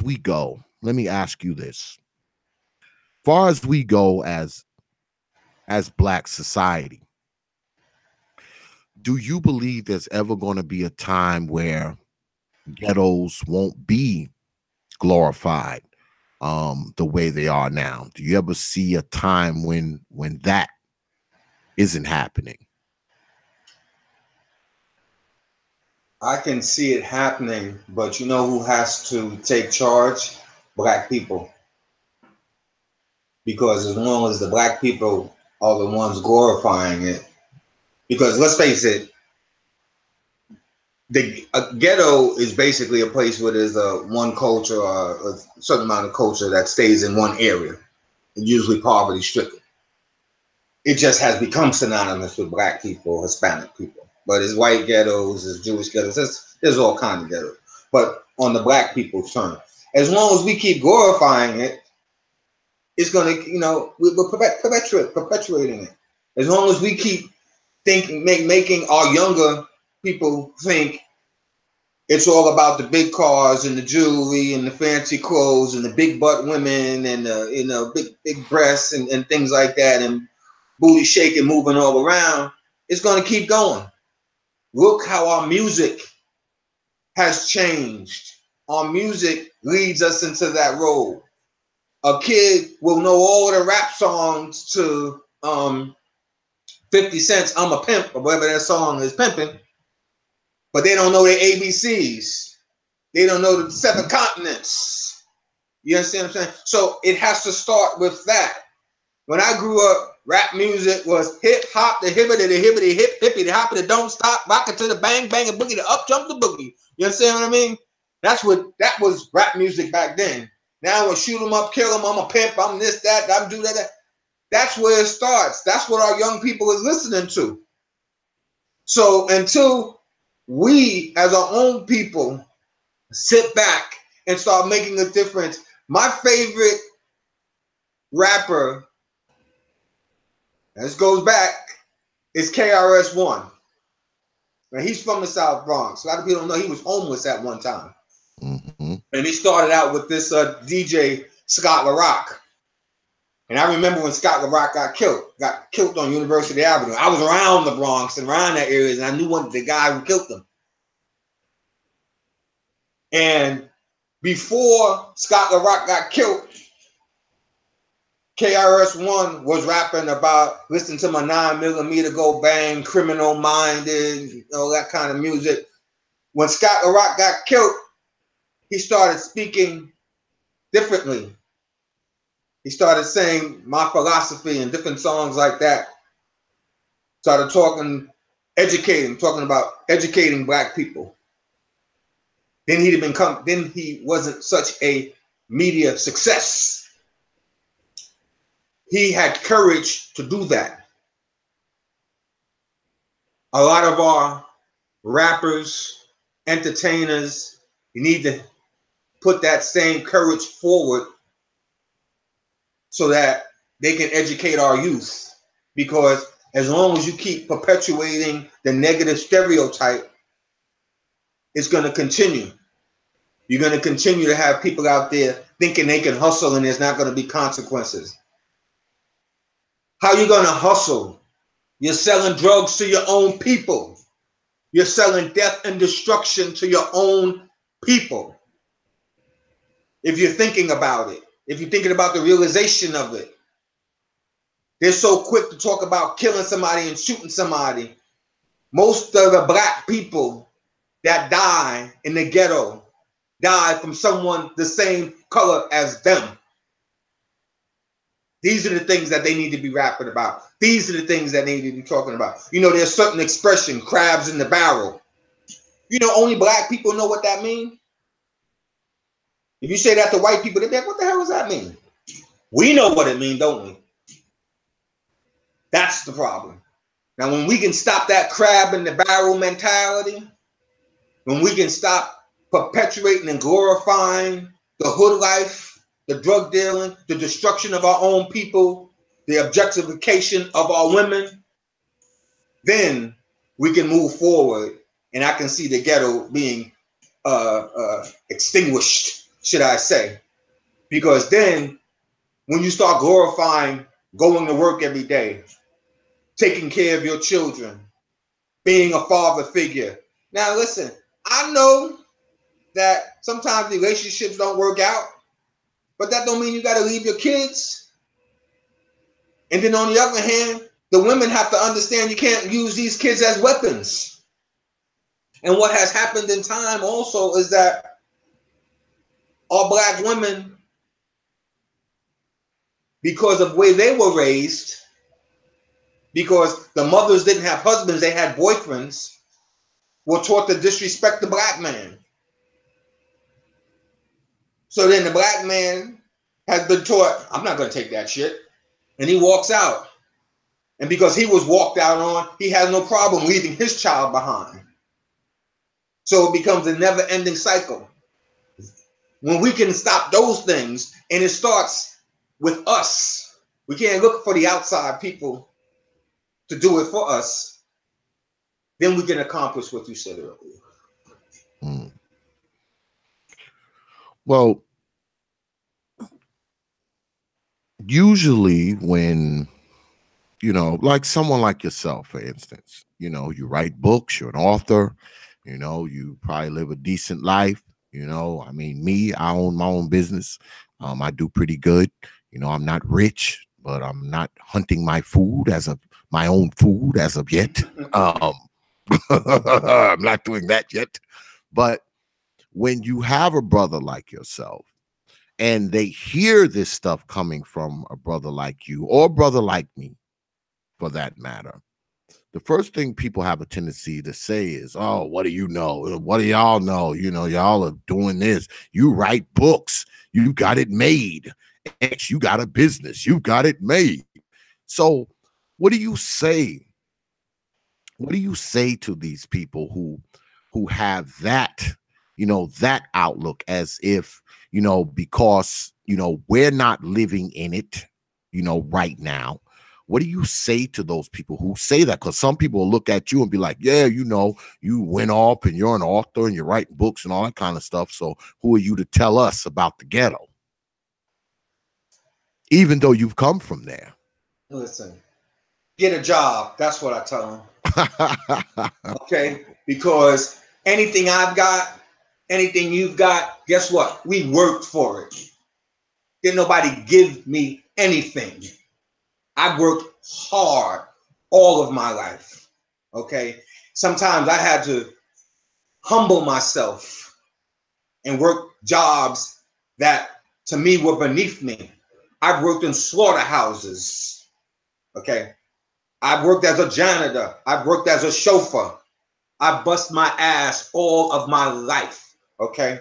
we go, let me ask you this. Far as we go as Black society, do you believe there's ever going to be a time where ghettos won't be glorified the way they are now? Do you ever see a time when that isn't happening? I can see it happening, but you know who has to take charge? Black people. Because as long as the black people are the ones glorifying it, because let's face it, the ghetto is basically a place where there's one culture or a certain amount of culture that stays in one area, usually poverty stricken. It just has become synonymous with black people, Hispanic people. But there's white ghettos, there's Jewish ghettos, there's all kinds of ghettos. But on the black people's turn, as long as we keep glorifying it, it's going to, we're perpetuating it. As long as we keep making our younger people think it's all about the big cars and the jewelry and the fancy clothes and the big butt women and big breasts and things like that, and booty shaking, moving all around, it's going to keep going. Look how our music has changed. Our music leads us into that role. A kid will know all the rap songs to 50 Cent's I'm a Pimp, or whatever that song is, pimping, but they don't know their ABCs. They don't know the 7 continents. You understand what I'm saying? So it has to start with that. When I grew up, rap music was hip hop, the hippity, the hippity, hip hippity, the hoppity, don't stop, rock it to the bang, bang, and boogie, the up jump the boogie. You understand what I mean? That was rap music back then. Now we'll shoot them up, kill them. I'm a pimp. I'm this, that. I'm do that. That's where it starts. That's what our young people is listening to. So until we, as our own people, sit back and start making a difference, my favorite rapper, this goes back, is KRS-One. Now he's from the South Bronx. A lot of people don't know he was homeless at one time. Mm-hmm. And he started out with this DJ Scott LaRock. And I remember when Scott LaRock got killed on University Avenue. I was around the Bronx and around that area, and I knew the guy who killed him. And before Scott LaRock got killed, KRS-One was rapping about listen to my 9mm go bang, criminal minded, that kind of music. When Scott LaRock got killed, he started speaking differently. He started saying my philosophy and different songs like that. Started talking about educating black people. Then he wasn't such a media success. He had courage to do that. A lot of our rappers, entertainers, you need to put that same courage forward so that they can educate our youth. Because as long as you keep perpetuating the negative stereotype, it's going to continue. You're going to continue to have people out there thinking they can hustle and there's not going to be consequences. How are you going to hustle? You're selling drugs to your own people. You're selling death and destruction to your own people. If you're thinking about it, if you're thinking about the realization of it, they're so quick to talk about killing somebody and shooting somebody. Most of the black people that die in the ghetto die from someone the same color as them. These are the things that they need to be rapping about. These are the things that they need to be talking about. There's certain expression, crabs in the barrel. Only black people know what that means. If you say that to white people, they're like, what the hell does that mean? We know what it means, don't we? That's the problem. Now, when we can stop that crab in the barrel mentality, when we can stop perpetuating and glorifying the hood life, the drug dealing, the destruction of our own people, the objectification of our women, then we can move forward and I can see the ghetto being extinguished, should I say. Because then when you start glorifying going to work every day, taking care of your children, being a father figure. Now listen, I know that sometimes relationships don't work out, but that don't mean you got to leave your kids. And then on the other hand, the women have to understand you can't use these kids as weapons. And what has happened in time also is that our black women, because of the way they were raised, because the mothers didn't have husbands, they had boyfriends, were taught to disrespect the black man. So then the black man has been taught, I'm not going to take that shit. And he walks out. And because he was walked out on, he has no problem leaving his child behind. So it becomes a never-ending cycle. When we can stop those things, and it starts with us. We can't look for the outside people to do it for us. Then we can accomplish what you said earlier. Hmm. Well, usually when, like someone like yourself, for instance, you write books, you're an author, you probably live a decent life. I own my own business. I do pretty good. I'm not rich, but I'm not hunting my own food as of yet. I'm not doing that yet. But when you have a brother like yourself and they hear this stuff coming from a brother like you or a brother like me, for that matter, the first thing people have a tendency to say is, oh, what do you know? What do y'all know? You know, y'all are doing this. You write books. You got it made. X, you got a business. You got it made. So what do you say? What do you say to these people who have that, you know, that outlook, as if, you know, because, you know, we're not living in it, you know, right now? What do you say to those people who say that? Because some people will look at you and be like, yeah, you know, you went off and you're an author and you're writing books and all that kind of stuff. So who are you to tell us about the ghetto? Even though you've come from there. Listen, get a job. That's what I tell them. Okay? Because anything I've got, anything you've got, guess what? We worked for it. Didn't nobody give me anything. I worked hard all of my life. Okay? Sometimes I had to humble myself and work jobs that to me were beneath me. I've worked in slaughterhouses. Okay? I've worked as a janitor. I've worked as a chauffeur. I bust my ass all of my life. Okay?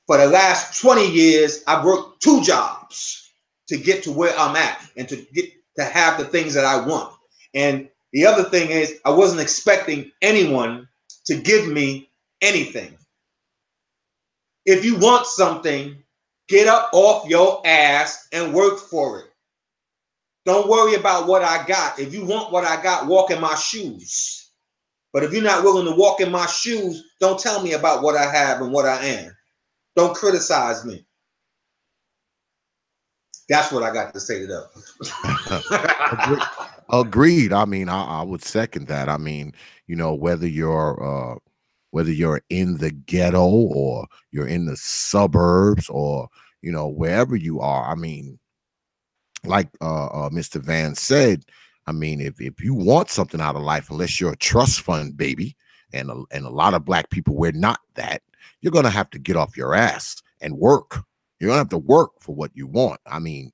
For the last 20 years, I've worked 2 jobs to get to where I'm at and to get to have the things that I want. And the other thing is, I wasn't expecting anyone to give me anything. If you want something, get up off your ass and work for it. Don't worry about what I got. If you want what I got, walk in my shoes. But if you're not willing to walk in my shoes, don't tell me about what I have and what I am. Don't criticize me. That's what I got to say to them. Agreed. I mean, I would second that. I mean, you know, whether you're in the ghetto or you're in the suburbs or, you know, wherever you are, I mean, like Mr. Vann said, I mean, if you want something out of life, unless you're a trust fund baby, and a lot of black people, we're not that, you're gonna have to get off your ass and work. You're gonna have to work for what you want. I mean,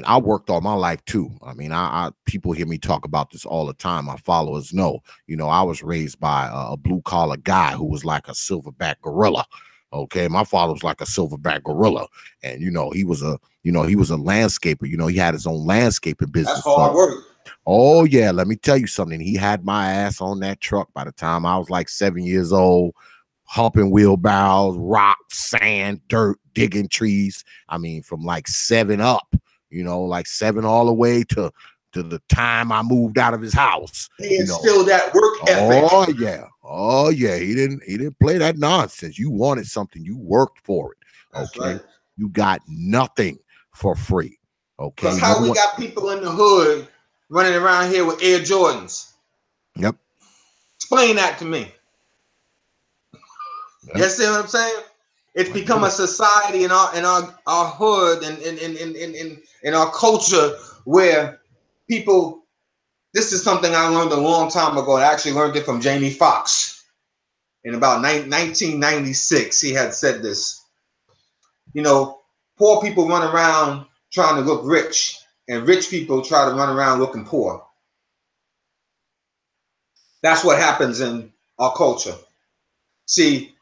I worked all my life too. I mean, I people hear me talk about this all the time. My followers know, you know, I was raised by a blue collar guy who was like a silverback gorilla. Okay, my father was like a silverback gorilla, and you know, he was a landscaper. You know, he had his own landscaping business. That's hard work. Oh yeah, let me tell you something. He had my ass on that truck by the time I was like 7 years old, humping wheelbarrows, rocks, sand, dirt, digging trees. I mean, from like 7 up, you know, like 7 all the way to the time I moved out of his house. He instilled that work ethic. Oh yeah. He didn't play that nonsense. You wanted something, you worked for it. That's okay. Right. You got nothing for free. Okay. Because how we got people in the hood running around here with Air Jordans. Yep. Explain that to me. Yep. You see what I'm saying? It's become a society in our hood and in our culture where people, this is something I learned a long time ago. I actually learned it from Jamie Foxx in about 1996. He had said this. You know, poor people run around trying to look rich, and rich people try to run around looking poor. That's what happens in our culture. See,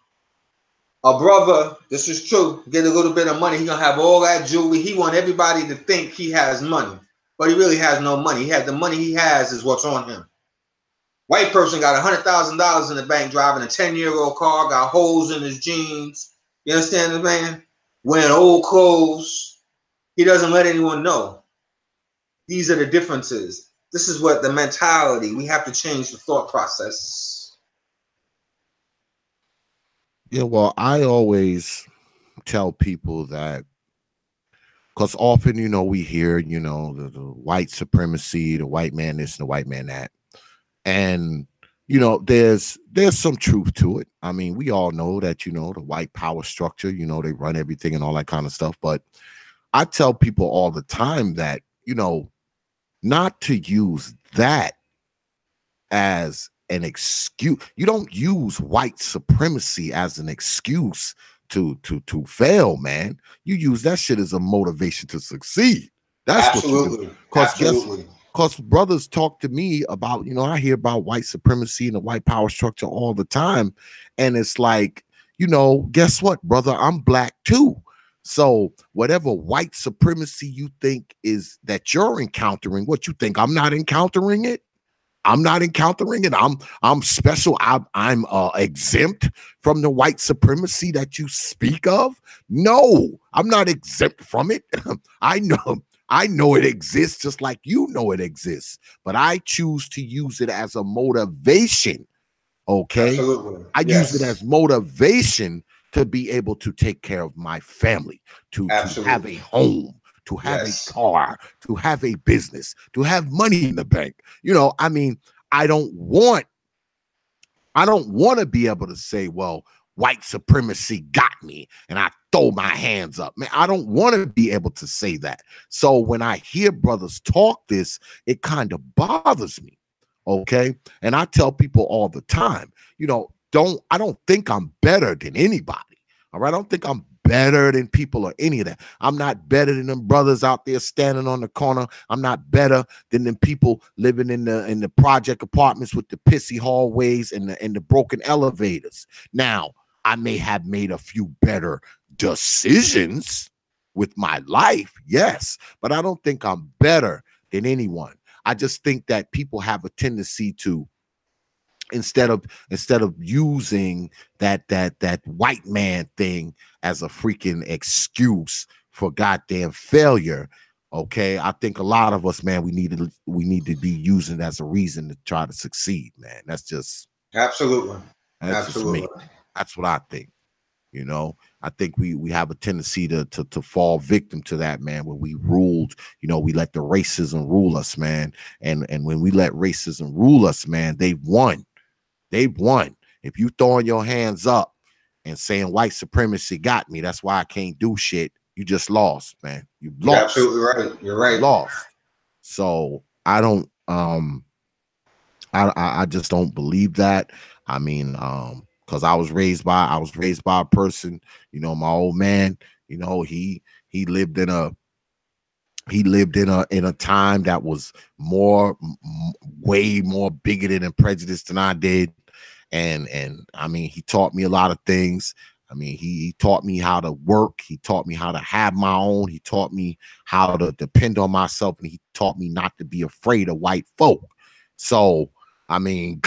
a brother, this is true, get a little bit of money, he's gonna have all that jewelry. He want everybody to think he has money, but he really has no money. The money he has is what's on him. White person got $100,000 in the bank, driving a 10-year-old car, got holes in his jeans. You understand the man? Wearing old clothes. He doesn't let anyone know. These are the differences. This is what the mentality, we have to change the thought process. Yeah, well, I always tell people that, because often, you know, we hear, you know, the white supremacy, the white man this and the white man that. And, you know, there's some truth to it. I mean, we all know that, you know, the white power structure, you know, they run everything and all that kind of stuff. But I tell people all the time that, you know, not to use that as an excuse. You don't use white supremacy as an excuse to fail, man. You use that shit as a motivation to succeed. That's Absolutely. What you do. Because brothers talk to me about, I hear about white supremacy and the white power structure all the time. And it's like, guess what, brother? I'm black too. So whatever white supremacy you think is that you're encountering, what you think I'm not encountering it? I'm not encountering it. I'm special. I'm exempt from the white supremacy that you speak of. No, I'm not exempt from it. I know it exists just like you know it exists, but I choose to use it as a motivation. Okay. Absolutely. I use it as motivation to be able to take care of my family, to have a home, to have a car, to have a business, to have money in the bank. I mean, I don't want to be able to say, well, white supremacy got me and I throw my hands up. Man, I don't want to be able to say that. So when I hear brothers talk this, it kind of bothers me. Okay. And I tell people all the time, I don't think I'm better than anybody. All right. I don't think I'm better than people or any of that. I'm not better than them brothers out there standing on the corner. I'm not better than them people living in the project apartments with the pissy hallways and the broken elevators. Now, I may have made a few better decisions with my life, yes, but I don't think I'm better than anyone. I just think that people have a tendency to, instead of using that white man thing as a freaking excuse for goddamn failure. Okay, I think a lot of us, man, we need to be using it as a reason to try to succeed, man. That's just absolutely. Just me. That's what I think. I think we have a tendency to fall victim to that, man, when we ruled, we let the racism rule us, man. And when we let racism rule us, man, they've won. They've won. If you throwing your hands up and saying white supremacy got me, that's why I can't do shit, you just lost, man. You lost. You're absolutely right. You're right. Lost. So I don't I just don't believe that. I mean, because I was raised by a person, my old man, he lived in a time that was way more bigoted and prejudiced than I did. And I mean, he taught me a lot of things. I mean, he taught me how to work. He taught me how to have my own. He taught me how to depend on myself. And he taught me not to be afraid of white folk. So, I mean,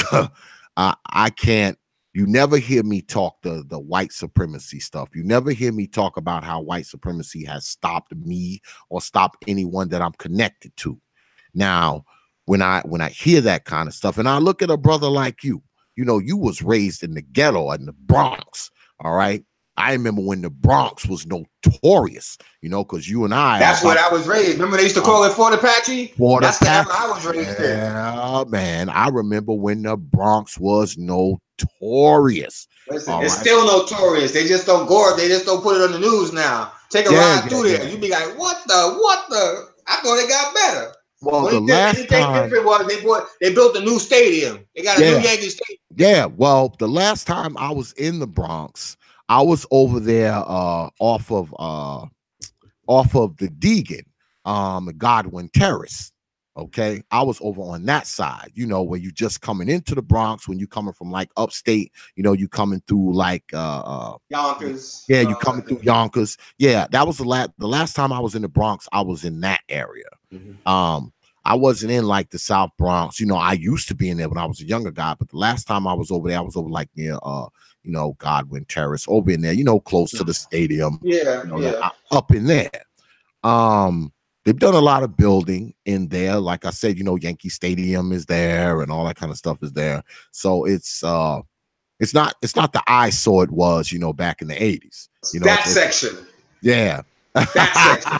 I can't, you never hear me talk the white supremacy stuff. You never hear me talk about how white supremacy has stopped me or stopped anyone that I'm connected to. Now, when I hear that kind of stuff, and I look at a brother like you, you was raised in the ghetto in the Bronx. All right. I remember when the Bronx was notorious, because you and I. That's what I was raised. Remember they used to call it Fort Apache? That's the area I was raised in. Yeah, man. I remember when the Bronx was notorious. Listen, it's still notorious. They just don't go. They just don't put it on the news now. Take a ride through there. You'd be like, what the? I thought it got better. Well, the last time they built a new stadium. They got a new Yankee stadium. Yeah. Well, the last time I was in the Bronx, I was over there off of the Deegan, Godwin Terrace. Okay, I was over on that side, where you just coming into the Bronx, when you coming from like upstate, you coming through like Yonkers. Yeah, you coming through Yonkers. Yeah, that was the last time I was in the Bronx. I was in that area. Mm-hmm. I wasn't in like the South Bronx. I used to be in there when I was a younger guy, but the last time I was over there, I was over like near Godwin Terrace, over in there, close to the stadium. Up in there. They've done a lot of building in there. Like I said, Yankee Stadium is there and all that kind of stuff is there. So it's not the eyesore it was, back in the 80s. That section. Yeah. That section.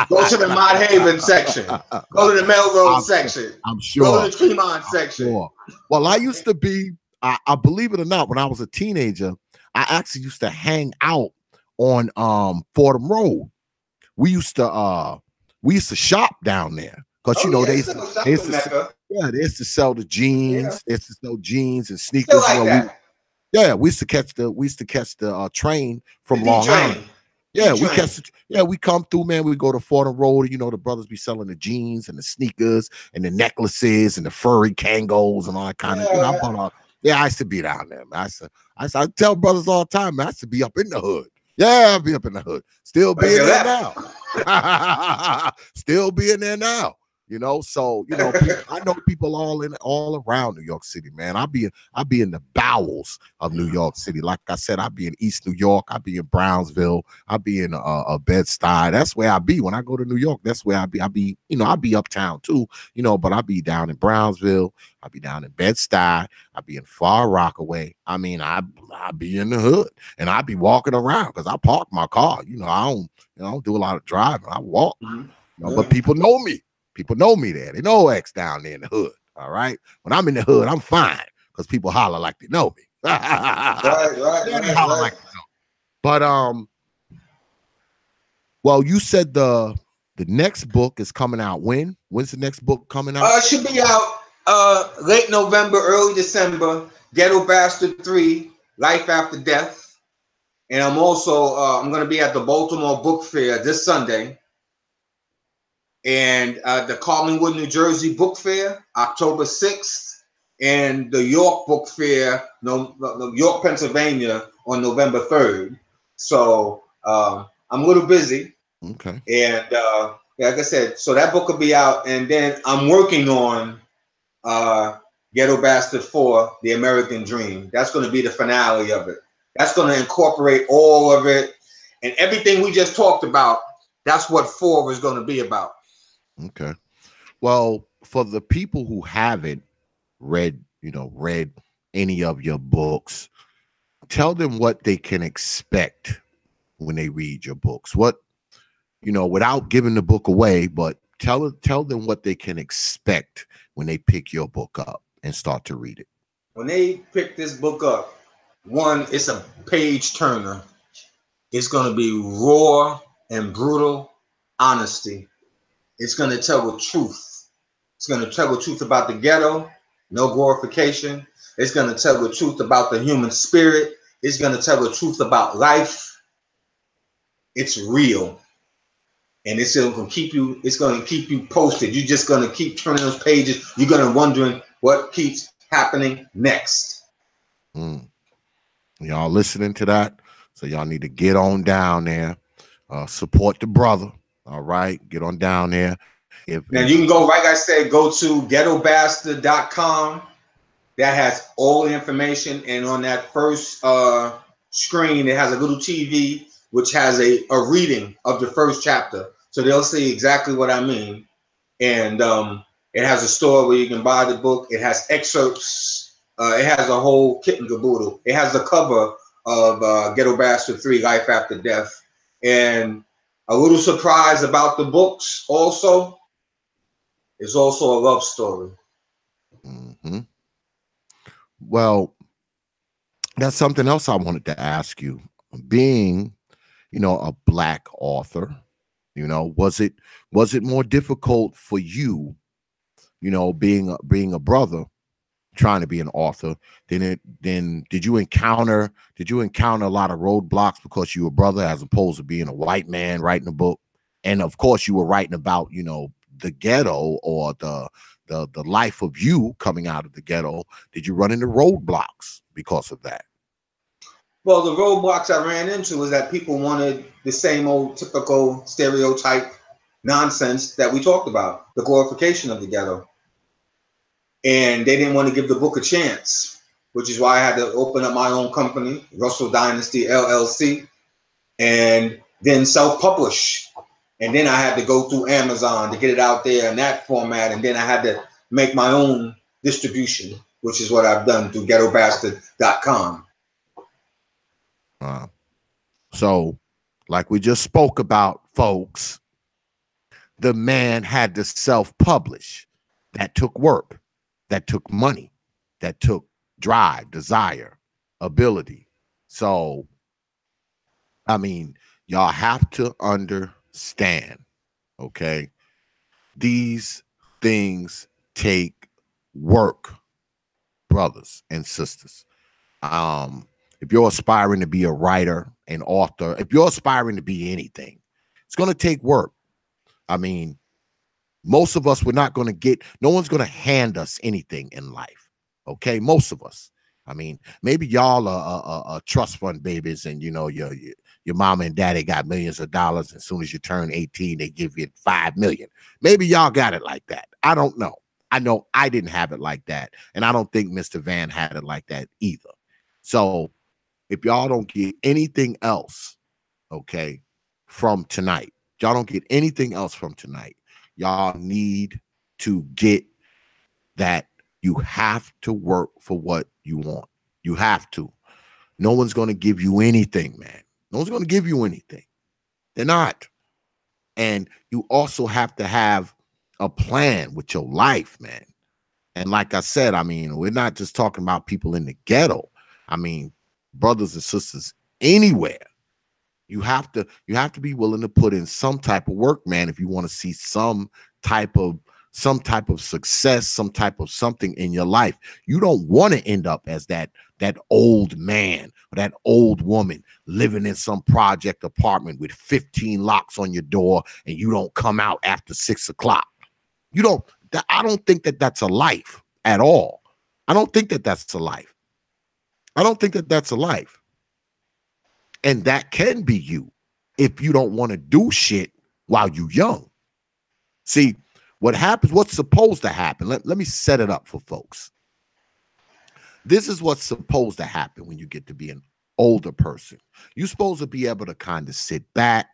Go to the Mott Haven section. Go to the Melrose section. I'm sure. Go to the Tremont section. Sure. Well, I used to be, I believe it or not, when I was a teenager, I actually used to hang out on Fordham Road. We used to shop down there because they used to sell the jeans. Yeah. They used to sell jeans and sneakers. Like we used to catch the train from Long Island. Yeah, we catch. Yeah, we come through, man. We go to Fordham Road. You know, the brothers be selling the jeans and the sneakers and the necklaces and the furry Kangos and all that kind of. You know, I bought all. Yeah, I used to be down there, man. I tell brothers all the time, man. I used to be up in the hood. Yeah, I'll be up in the hood. Still being there now. Still being there now. You know, so you know, I know people all around New York City, man. I be in the bowels of New York City. Like I said, I be in East New York. I be in Brownsville. I be in Bed-Stuy. That's where I be when I go to New York. That's where I be, you know, I be uptown too, you know, but I be down in Brownsville. I be down in Bed-Stuy. I be in Far Rockaway. I mean, I be in the hood and I be walking around because I park my car. You know, I don't do a lot of driving. I walk, you know, but people know me. People know me there. They know X down there in the hood. All right. When I'm in the hood, I'm fine because people holler like they know me. Right. Like they know. But well, you said the next book is coming out when? When's the next book coming out? It should be out late November, early December. Ghetto Bastard 3, Life After Death. And I'm also I'm going to be at the Baltimore Book Fair this Sunday. And the Collingwood, New Jersey Book Fair, October 6th, and the York Book Fair, York, Pennsylvania, on November 3rd. So I'm a little busy. Okay. And like I said, so that book will be out, and then I'm working on Ghetto Bastard 4, The American Dream. That's going to be the finale of it. That's going to incorporate all of it, and everything we just talked about. That's what 4 is going to be about. Okay. Well, for the people who haven't read any of your books, tell them what they can expect when they read your books. What, you know, without giving the book away, but tell them what they can expect when they pick your book up and start to read it. When they pick this book up, one, it's a page turner. It's going to be raw and brutal honesty. It's going to tell the truth. It's going to tell the truth about the ghetto, no glorification. It's going to tell the truth about the human spirit. It's going to tell the truth about life. It's real. And it's going to keep you posted. You're just going to keep turning those pages. You're going to wondering what keeps happening next. Y'all listening to that? So y'all need to get on down there, support the brother. All right, get on down there. Now you can go, like I said, go to GhettoBastard.com. That has all the information, and on that first screen, it has a little TV which has a reading of the first chapter, so they'll see exactly what I mean. And it has a store where you can buy the book. It has excerpts. It has a whole kit and caboodle. It has the cover of Ghetto Bastard 3, Life After Death, and a little surprise about the books also. It's also a love story. Well, that's something else I wanted to ask you. Being, you know, a Black author, you know, was it more difficult for you, you know, being a brother trying to be an author, then did you encounter a lot of roadblocks because you were a brother as opposed to being a white man writing a book? And of course you were writing about, you know, the ghetto or the life of you coming out of the ghetto. Did you run into roadblocks because of that? Well, the roadblocks I ran into was that people wanted the same old typical stereotype nonsense that we talked about, the glorification of the ghetto. And they didn't want to give the book a chance, which is why I had to open up my own company, Russell Dynasty LLC, and then self-publish. And then I had to go through Amazon to get it out there in that format. And then I had to make my own distribution, which is what I've done through GhettoBastard.com. So, like we just spoke about, folks, the man had to self-publish. That took work. That took money. That took drive, desire, ability. So, I mean, y'all have to understand, okay? These things take work, brothers and sisters. If you're aspiring to be a writer, an author, if you're aspiring to be anything, it's going to take work. I mean, most of us, we're not going to get, no one's going to hand us anything in life. Okay. Most of us. I mean, maybe y'all are trust fund babies, and you know, your mama and daddy got millions of dollars. As soon as you turn 18, they give you 5 million. Maybe y'all got it like that. I don't know. I know I didn't have it like that. And I don't think Mr. Vann had it like that either. So if y'all don't get anything else, okay, from tonight, y'all don't get anything else from tonight, y'all need to get that you have to work for what you want. You have to. No one's going to give you anything, man. No one's going to give you anything. They're not. And you also have to have a plan with your life, man. And like I said, I mean, we're not just talking about people in the ghetto. I mean, brothers and sisters anywhere. You have to be willing to put in some type of work, man, if you want to see some type of success, some type of something in your life. You don't want to end up as that old man or that old woman living in some project apartment with 15 locks on your door, and you don't come out after 6 o'clock. I don't think that that's a life at all. I don't think that that's a life. I don't think that that's a life. And that can be you if you don't want to do shit while you're young. See, what happens, what's supposed to happen, let me set it up for folks. This is what's supposed to happen when you get to be an older person. You're supposed to be able to kind of sit back,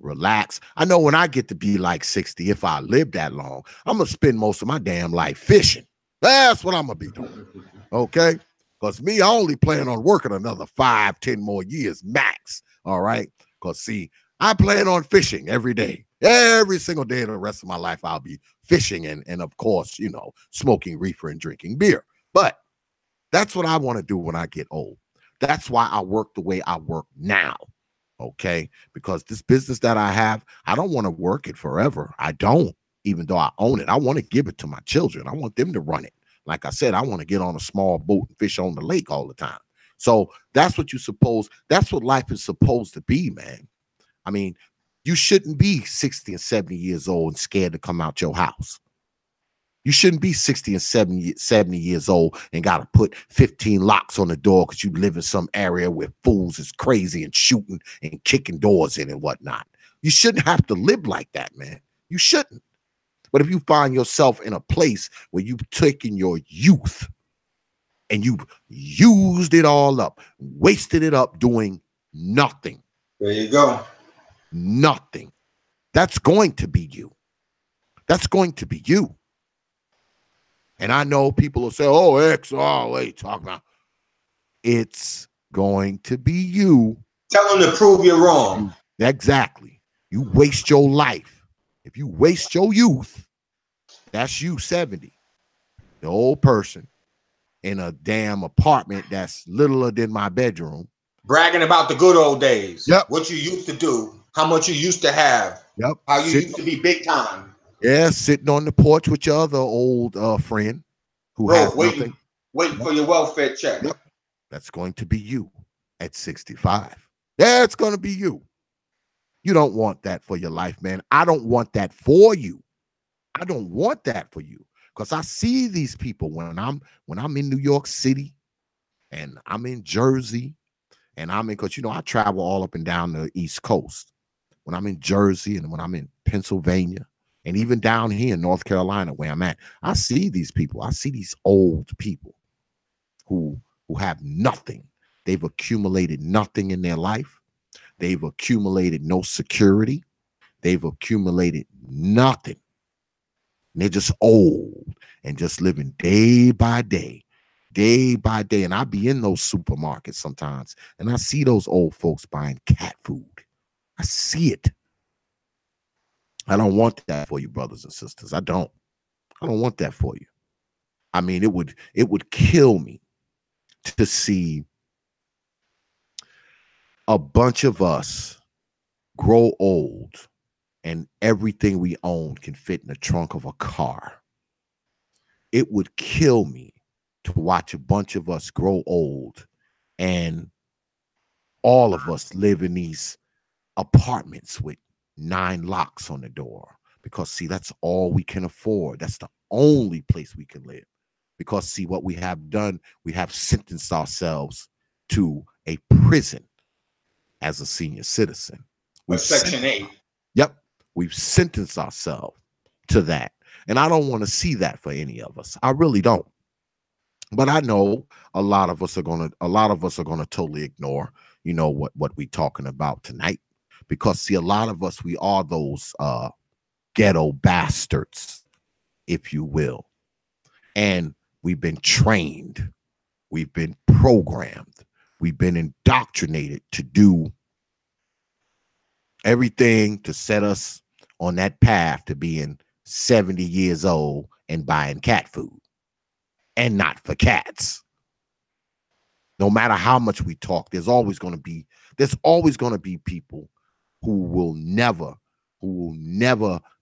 relax. I know when I get to be like 60, if I live that long, I'm going to spend most of my damn life fishing. That's what I'm going to be doing. Okay? Because me, I only plan on working another 5, 10 more years max. All right? Because see, I plan on fishing every day. Every single day of the rest of my life, I'll be fishing and of course, you know, smoking reefer and drinking beer. But that's what I want to do when I get old. That's why I work the way I work now. Okay? Because this business that I have, I don't want to work it forever. I don't, even though I own it. I want to give it to my children. I want them to run it. Like I said, I want to get on a small boat and fish on the lake all the time. So that's what that's what life is supposed to be, man. I mean, you shouldn't be 60 and 70 years old and scared to come out your house. You shouldn't be 60 and 70 years old and got to put 15 locks on the door because you live in some area where fools is crazy and shooting and kicking doors in and whatnot. You shouldn't have to live like that, man. You shouldn't. But if you find yourself in a place where you've taken your youth and you've used it all up, wasted it up doing nothing. There you go. Nothing. That's going to be you. That's going to be you. And I know people will say, oh, X, oh, what are you talking about? It's going to be you. Tell them to prove you're wrong. Exactly. You waste your life. If you waste your youth, that's you 70. The old person in a damn apartment that's littler than my bedroom. Bragging about the good old days. Yep. What you used to do. How much you used to have. Yep. How you used to be big time. Yeah, sitting on the porch with your other old friend who has nothing. Waiting for your welfare check. Yep. That's going to be you at 65. Yeah, it's going to be you. You don't want that for your life, man. I don't want that for you. I don't want that for you. Because I see these people when I'm in New York City and I'm in Jersey and because you know I travel all up and down the East Coast. When I'm in Jersey and when I'm in Pennsylvania and even down here in North Carolina where I'm at, I see these people. I see these old people who have nothing. They've accumulated nothing in their life. They've accumulated no security. They've accumulated nothing. And they're just old and just living day by day. And I be in those supermarkets sometimes and I see those old folks buying cat food. I see it. I don't want that for you, brothers and sisters. I don't want that for you. I mean, it would kill me to see a bunch of us grow old and everything we own can fit in the trunk of a car. It would kill me to watch a bunch of us grow old and All of us live in these apartments with 9 locks on the door because, see, that's all we can afford. That's the only place we can live. Because, see, what we have done, we have sentenced ourselves to a prison as a senior citizen. We've Section 8. Yep. We've sentenced ourselves to that. And I don't want to see that for any of us. I really don't. But I know a lot of us are gonna totally ignore, what we talking about tonight. Because, see, a lot of us, we are those ghetto bastards, if you will. And we've been trained, we've been programmed, we've been indoctrinated to do everything to set us on that path to being 70 years old and buying cat food, and not for cats. No matter how much we talk, there's always going to be people who will never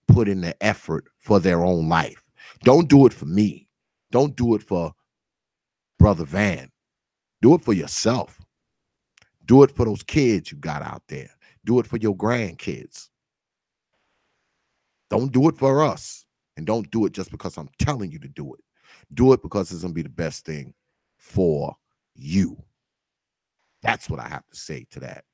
put in the effort for their own life. Don't do it for me. Don't do it for Brother Vann. Do it for yourself. Do it for those kids you got out there. Do it for your grandkids. Don't do it for us. And don't do it just because I'm telling you to do it. Do it because it's going to be the best thing for you. That's what I have to say to that.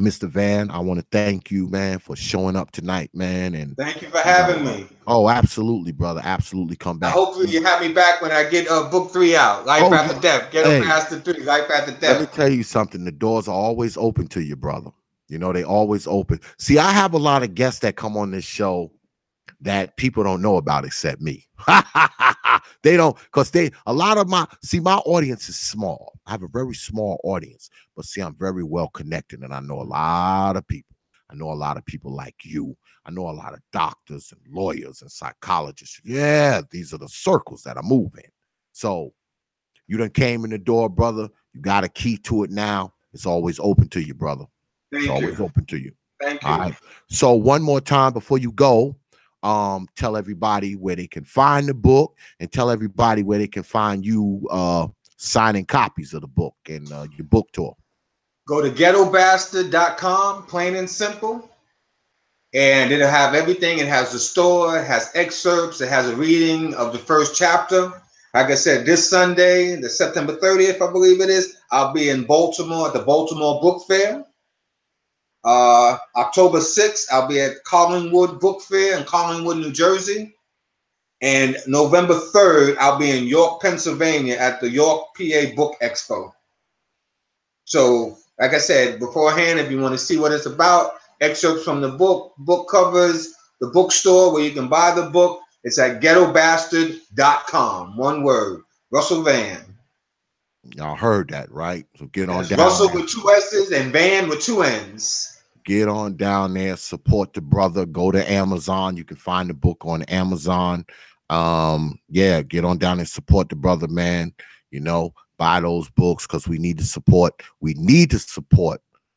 Mr. Vann, I want to thank you, man, for showing up tonight, man. And thank you for having me. Oh, absolutely, brother. Absolutely. Come back. Hopefully you have me back when I get book 3 out. Life After Death. Ghetto Bastard 3. Life After Death. Let me tell you something. The doors are always open to you, brother. They always open. See, I have a lot of guests that come on this show that people don't know about except me. They don't, because my audience is small. I have a very small audience, but see, I'm very well connected, and I know a lot of people. I know a lot of people like you. I know a lot of doctors and lawyers and psychologists. Yeah, these are the circles that I move in. So you done came in the door, brother. You got a key to it now. It's always open to you, brother. It's always open to you. Thank you. All right. So one more time before you go, tell everybody where they can find the book, and tell everybody where they can find you signing copies of the book and your book tour. Go to ghettobastard.com, plain and simple, and it'll have everything. It has the store, it has excerpts, it has a reading of the first chapter. Like I said, this Sunday, the September 30th, I believe it is, I'll be in Baltimore at the Baltimore Book Fair. October 6th, I'll be at Collingwood Book Fair in Collingwood, New Jersey. And November 3rd, I'll be in York, Pennsylvania at the York, PA Book Expo. So, like I said beforehand, if you want to see what it's about, excerpts from the book, book covers, the bookstore where you can buy the book, it's at ghettobastard.com. One word, Russell Vann. Y'all heard that, right? So get on down. Russell with 2 S's and Vann with 2 N's. Get on down there, support the brother. Go to Amazon. You can find the book on Amazon. Yeah, get on down and support the brother, man. Buy those books because we need to support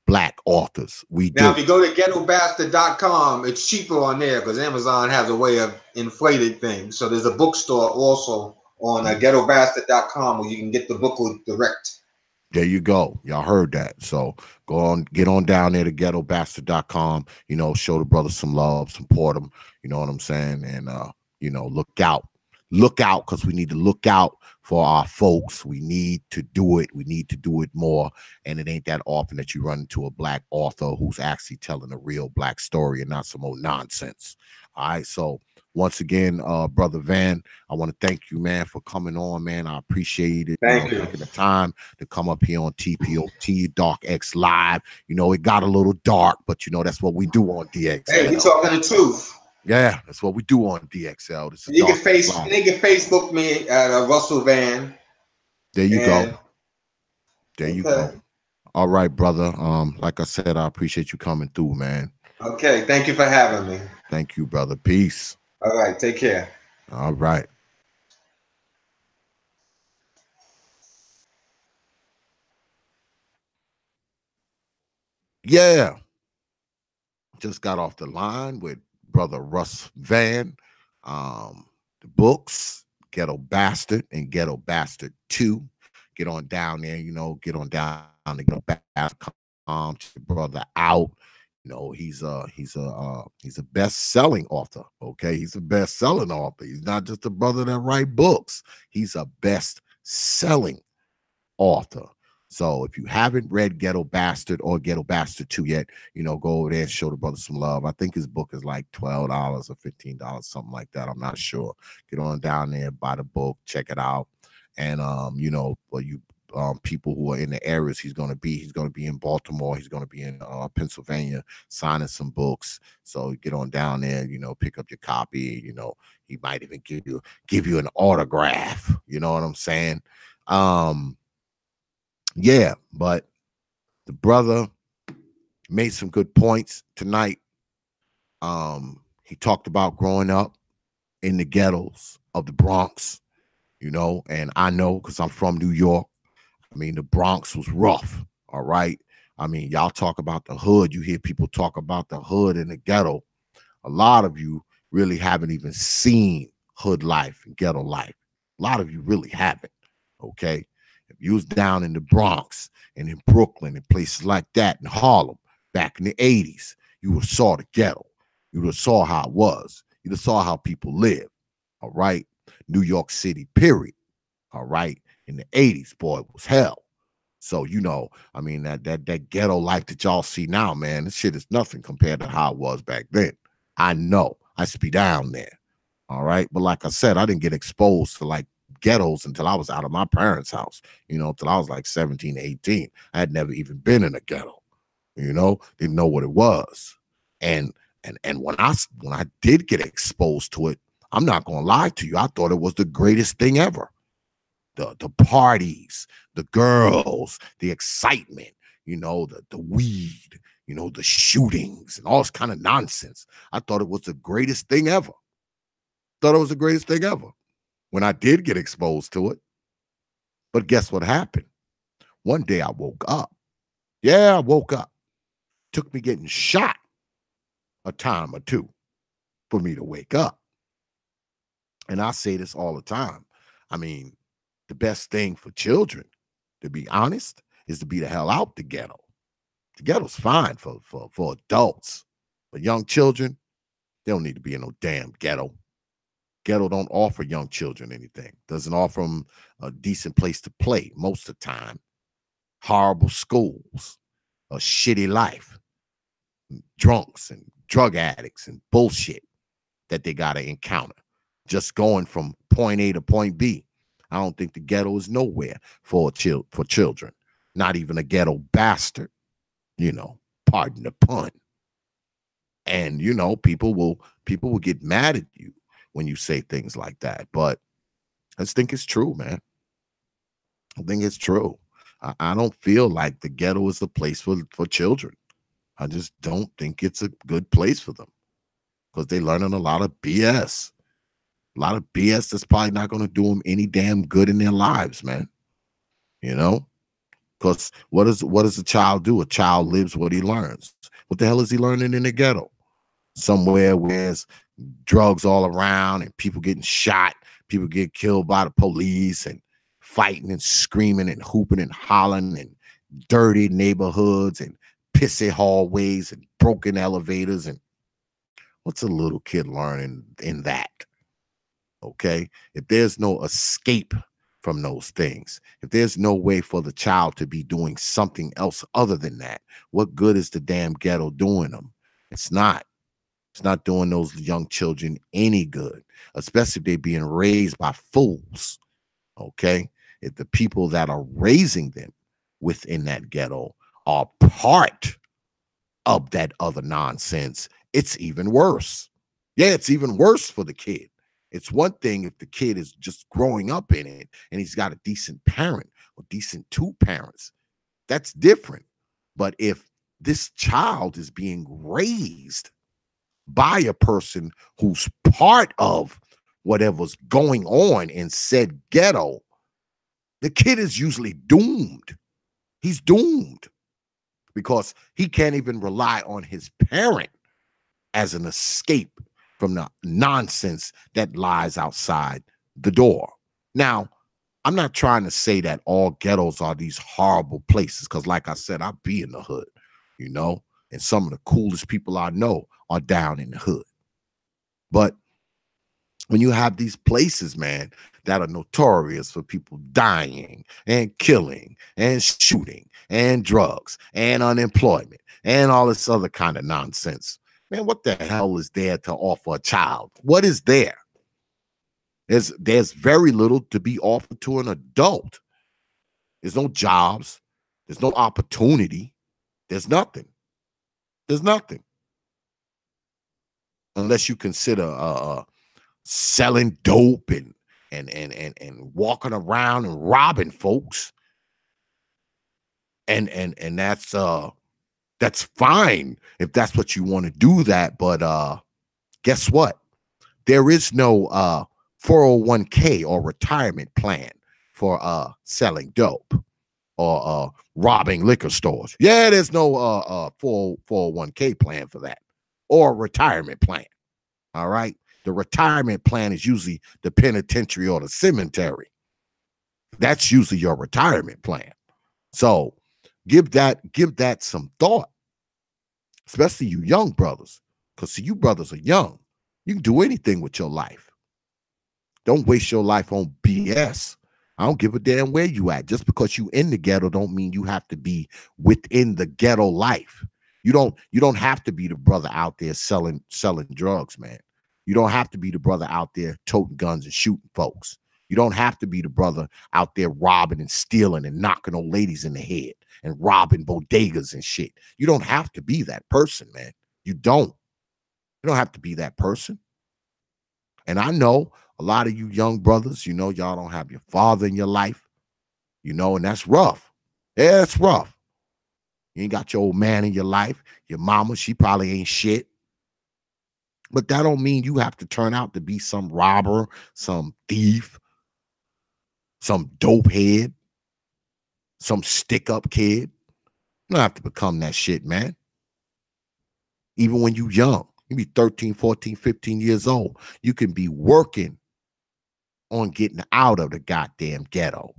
Black authors. Now, if you go to ghettobastard.com, it's cheaper on there because Amazon has a way of inflated things. So there's a bookstore also on ghettobastard.com where you can get the book direct. There you go. Y'all heard that. So get on down there to ghettobastard.com, show the brother some love, support him, you know what I'm saying? And look out because we need to look out for our folks. We need to do it. We need to do it more. And it ain't that often that you run into a Black author who's actually telling a real Black story and not some old nonsense. All right. So once again, Brother Vann, I want to thank you, man, for coming on, man. I appreciate it. Thank you. Taking the time to come up here on TPOT Dark X Live. It got a little dark, but that's what we do on DXL. Hey, we talking the truth. Yeah, that's what we do on DXL. You can Facebook me at Russell Vann. There you go. There you go. All right, brother. Like I said, I appreciate you coming through, man. Okay, thank you for having me. Thank you, brother. Peace. All right, take care. All right. Yeah. Just got off the line with Brother Russ Vann. The books, Ghetto Bastard and Ghetto Bastard 2. get on down there, get on down to Ghetto Bastard, check your brother out. He's a best-selling author. Okay, he's a best-selling author. He's not just a brother that write books. He's a best-selling author. So if you haven't read Ghetto Bastard or Ghetto Bastard 2 yet, go over there and show the brother some love. I think his book is like $12 or $15, something like that. I'm not sure. Get on down there, buy the book, check it out. And for you people who are in the areas he's going to be in Baltimore, he's going to be in Pennsylvania signing some books. So get on down there, pick up your copy. He might even give you an autograph. You know what I'm saying? Yeah, but the brother made some good points tonight. He talked about growing up in the ghettos of the Bronx, and I know because I'm from New York. I mean, the Bronx was rough, all right? I mean, y'all talk about the hood. You hear people talk about the hood and the ghetto. A lot of you really haven't even seen hood life and ghetto life. A lot of you really haven't, okay? If you was down in the Bronx and in Brooklyn and places like that, in Harlem, back in the 80s, you would have saw the ghetto. You would have saw how it was. You would have saw how people lived, all right? New York City, period, all right? In the 80s, boy, it was hell. So, I mean, that ghetto life that y'all see now, man, this shit is nothing compared to how it was back then. I know. I used to be down there, all right? But like I said, I didn't get exposed to, like, ghettos until I was out of my parents' house, until I was like 17, 18. I had never even been in a ghetto, didn't know what it was. And when I did get exposed to it, I'm not gonna lie to you, I thought it was the greatest thing ever. The parties, the girls, the excitement, the weed, the shootings and all this kind of nonsense. I thought it was the greatest thing ever. When I did get exposed to it. But guess what happened? One day I woke up. Yeah, I woke up. Took me getting shot a time or two for me to wake up. And I say this all the time. I mean, the best thing for children, to be honest, is to be the hell out the ghetto. The ghetto's fine for adults. But young children, they don't need to be in no damn ghetto. Ghetto don't offer young children anything. Doesn't offer them a decent place to play most of the time. Horrible schools, a shitty life, drunks and drug addicts and bullshit that they got to encounter. Just going from point A to point B. I don't think the ghetto is nowhere for children. Not even a ghetto bastard, pardon the pun. And, people will get mad at you when you say things like that. But I just think it's true, man. I think it's true. I don't feel like the ghetto is the place for children. I just don't think it's a good place for them because they're learning a lot of BS. A lot of BS that's probably not going to do them any damn good in their lives, man. Because what does a child do? A child lives what he learns. What the hell is he learning in the ghetto? Somewhere where there's drugs all around and people getting shot, people get killed by the police and fighting and screaming and hooping and hollering and dirty neighborhoods and pissy hallways and broken elevators. And what's a little kid learning in that? Okay, if there's no escape from those things, if there's no way for the child to be doing something else other than that, what good is the damn ghetto doing them? It's not doing those young children any good, especially if they're being raised by fools. Okay, if the people that are raising them within that ghetto are part of that other nonsense, it's even worse. Yeah, it's even worse for the kid. It's one thing if the kid is just growing up in it and he's got a decent parent or decent two parents. That's different. But if this child is being raised by a person who's part of whatever's going on in said ghetto, the kid is usually doomed. He's doomed because he can't even rely on his parent as an escape from the nonsense that lies outside the door. Now, I'm not trying to say that all ghettos are these horrible places, because like I said, I be in the hood, you know, and some of the coolest people I know are down in the hood. But when you have these places, man, that are notorious for people dying and killing and shooting and drugs and unemployment and all this other kind of nonsense, man, what the hell is there to offer a child? What is there? There's very little to be offered to an adult. There's no jobs. There's no opportunity. There's nothing. There's nothing. Unless you consider selling dope and walking around and robbing folks. And that's fine if that's what you want to do that. But guess what? There is no 401k or retirement plan for selling dope or robbing liquor stores. Yeah, there's no 401k plan for that, or retirement plan. All right. The retirement plan is usually the penitentiary or the cemetery. That's usually your retirement plan. So give that some thought, especially you young brothers, because see, you brothers are young. You can do anything with your life. Don't waste your life on BS. I don't give a damn where you at. Just because you in the ghetto don't mean you have to be within the ghetto life. You don't have to be the brother out there selling drugs, man. You don't have to be the brother out there toting guns and shooting folks. You don't have to be the brother out there robbing and stealing and knocking old ladies in the head and robbing bodegas and shit. You don't have to be that person, man. You don't have to be that person. And I know a lot of you young brothers, you know, y'all don't have your father in your life, you know, and that's rough. Yeah, it's rough. You ain't got your old man in your life. Your mama, she probably ain't shit. But that don't mean you have to turn out to be some robber, some thief, some dope head, some stick-up kid. You don't have to become that shit, man. Even when you young, you be 13, 14, 15 years old, you can be working on getting out of the goddamn ghetto.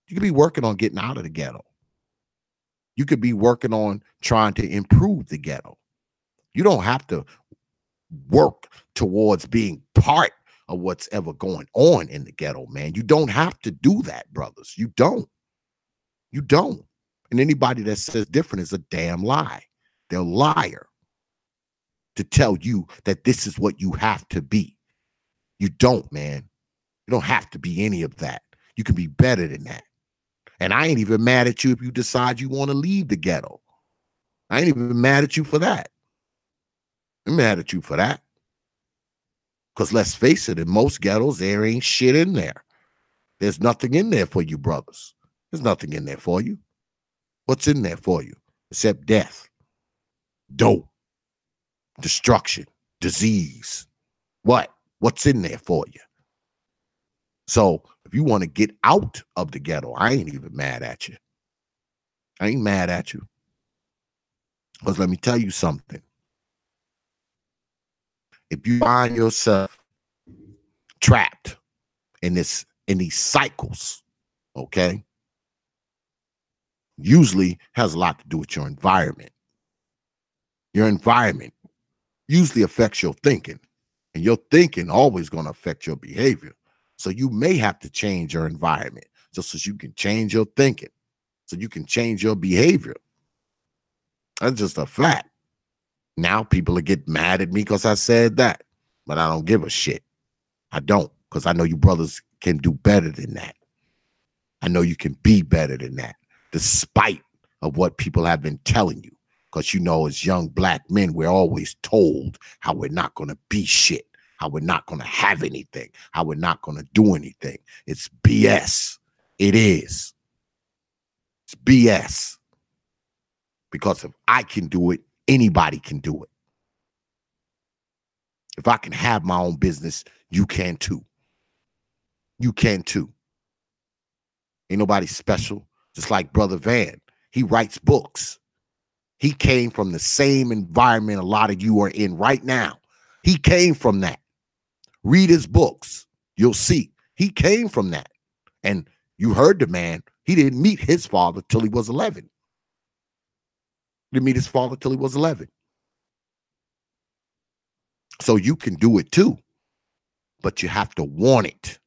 You could be working on getting out of the ghetto. You could be working on trying to improve the ghetto. You don't have to work towards being part of what's ever going on in the ghetto, man. You don't have to do that, brothers. You don't. You don't. And anybody that says different is a damn lie. They're a liar to tell you that this is what you have to be. You don't, man. You don't have to be any of that. You can be better than that. And I ain't even mad at you if you decide you want to leave the ghetto. I ain't even mad at you for that. I'm mad at you for that. Because let's face it, in most ghettos, there ain't shit in there. There's nothing in there for you, brothers. There's nothing in there for you. What's in there for you? Except death, dope, destruction, disease. What's in there for you? So if you want to get out of the ghetto, I ain't even mad at you. I ain't mad at you. Because let me tell you something. If you find yourself trapped in these cycles, okay, usually has a lot to do with your environment. Your environment usually affects your thinking, and your thinking always going to affect your behavior. So you may have to change your environment just so you can change your thinking, so you can change your behavior. That's just a fact. Now people will get mad at me because I said that, but I don't give a shit. I don't, because I know you brothers can do better than that. I know you can be better than that, despite of what people have been telling you. Because you know, as young black men, we're always told how we're not going to be shit, how we're not going to have anything, how we're not going to do anything. It's BS. It is. It's BS. Because if I can do it, anybody can do it. If I can have my own business, you can too. You can too. Ain't nobody special. Just like Brother Vann. He writes books. He came from the same environment a lot of you are in right now. He came from that. Read his books. You'll see. He came from that. And you heard the man, he didn't meet his father till he was 11. He didn't meet his father till he was 11. So you can do it too, but you have to want it.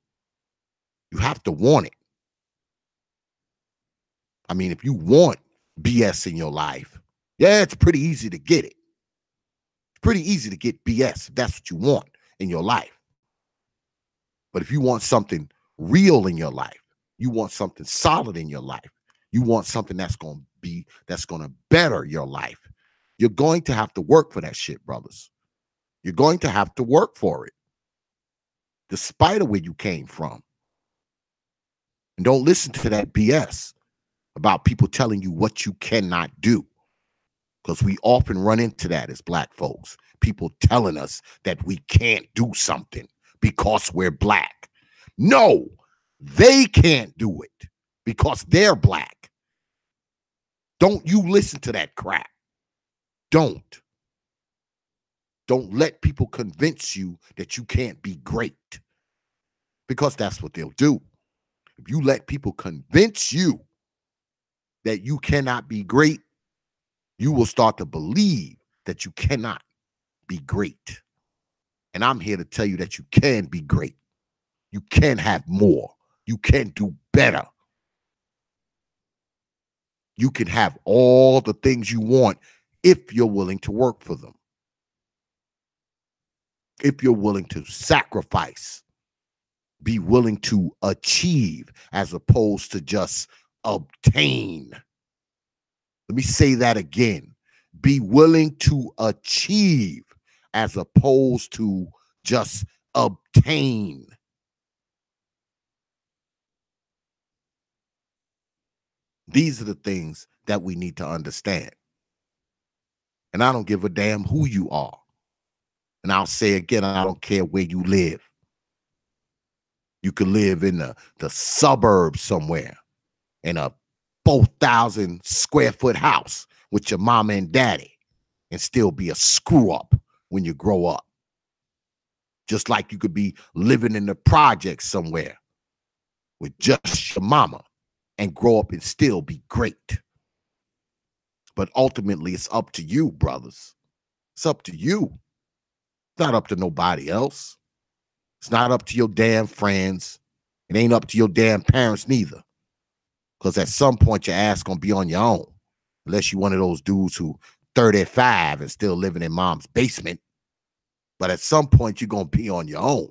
You have to want it. I mean, if you want BS in your life, yeah, it's pretty easy to get it. It's pretty easy to get BS if that's what you want in your life. But if you want something real in your life, you want something solid in your life, you want something that's going to better your life, you're going to have to work for that shit, brothers. You're going to have to work for it, despite of where you came from. And don't listen to that BS about people telling you what you cannot do, because we often run into that as Black folks. People telling us that we can't do something because we're Black. No, they can't do it because they're Black. Don't you listen to that crap. Don't let people convince you that you can't be great, because that's what they'll do. If you let people convince you that you cannot be great, you will start to believe that you cannot be great. And I'm here to tell you that you can be great. You can have more. You can do better. You can have all the things you want if you're willing to work for them. If you're willing to sacrifice, be willing to achieve as opposed to just obtain. Let me say that again. Be willing to achieve as opposed to just obtain. These are the things that we need to understand. And I don't give a damn who you are. And I'll say again, I don't care where you live. You could live in the suburbs somewhere in a 4,000 square foot house with your mama and daddy and still be a screw up when you grow up. Just like you could be living in the projects somewhere with just your mama and grow up and still be great. But ultimately, it's up to you, brothers. It's up to you. It's not up to nobody else. It's not up to your damn friends. It ain't up to your damn parents neither. Because at some point, your ass gonna be on your own. Unless you one of those dudes who 35 and still living in mom's basement. But at some point, you're gonna be on your own.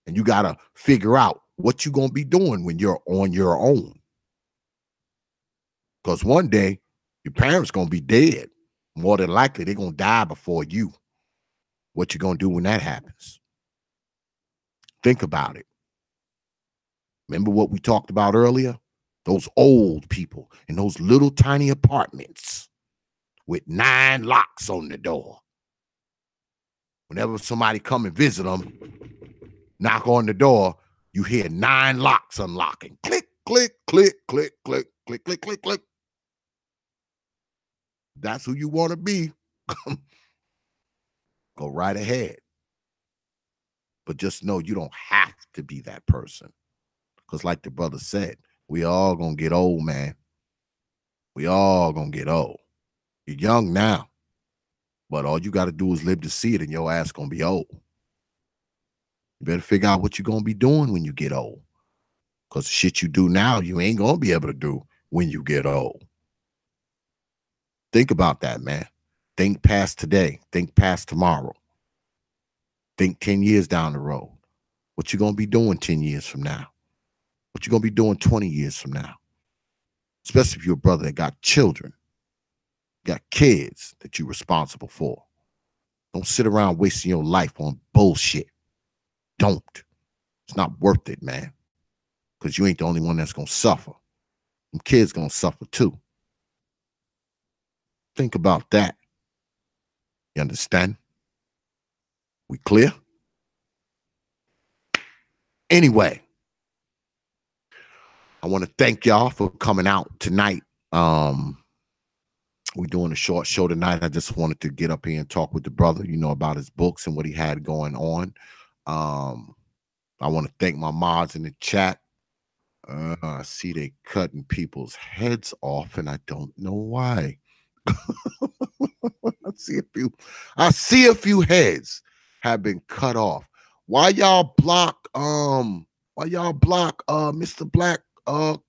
And you gotta figure out what you're gonna be doing when you're on your own. Because one day, your parents gonna be dead. More than likely, they're gonna die before you. What you gonna do when that happens? Think about it. Remember what we talked about earlier? Those old people in those little tiny apartments with 9 locks on the door. Whenever somebody come and visit them, knock on the door, you hear 9 locks unlocking. Click, click, click, click, click, click, click, click, click. That's who you want to be. Go right ahead. But just know you don't have to be that person. Because like the brother said, we all gonna get old, man. We all gonna get old. You're young now, but all you got to do is live to see it, and your ass gonna be old. You better figure out what you're gonna be doing when you get old. Because the shit you do now, you ain't gonna be able to do when you get old. Think about that, man. Think past today. Think past tomorrow. Think 10 years down the road. What you gonna be doing 10 years from now? What you gonna be doing 20 years from now? Especially if you're a brother that got children, got kids that you're responsible for. Don't sit around wasting your life on bullshit. Don't. It's not worth it, man. Because you ain't the only one that's gonna suffer. Them kids gonna suffer too. Think about that. You understand? We clear? Anyway, I want to thank y'all for coming out tonight. We're doing a short show tonight. I just wanted to get up here and talk with the brother, about his books and what he had going on. I want to thank my mods in the chat. I see they cutting people's heads off, and I don't know why. I see a few heads have been cut off. Why y'all block Mr. Black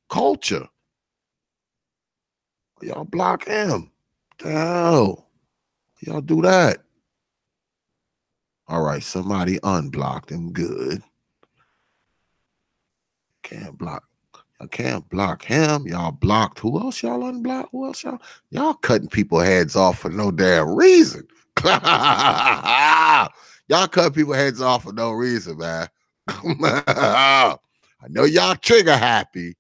Culture? Y'all block him. The hell? Y'all do that. All right, somebody unblocked him. Good. Can't block. I can't block him. Y'all blocked. Who else y'all unblocked? Who else y'all cutting people's heads off for no damn reason. Y'all cut people's heads off for no reason, man. I know y'all trigger happy.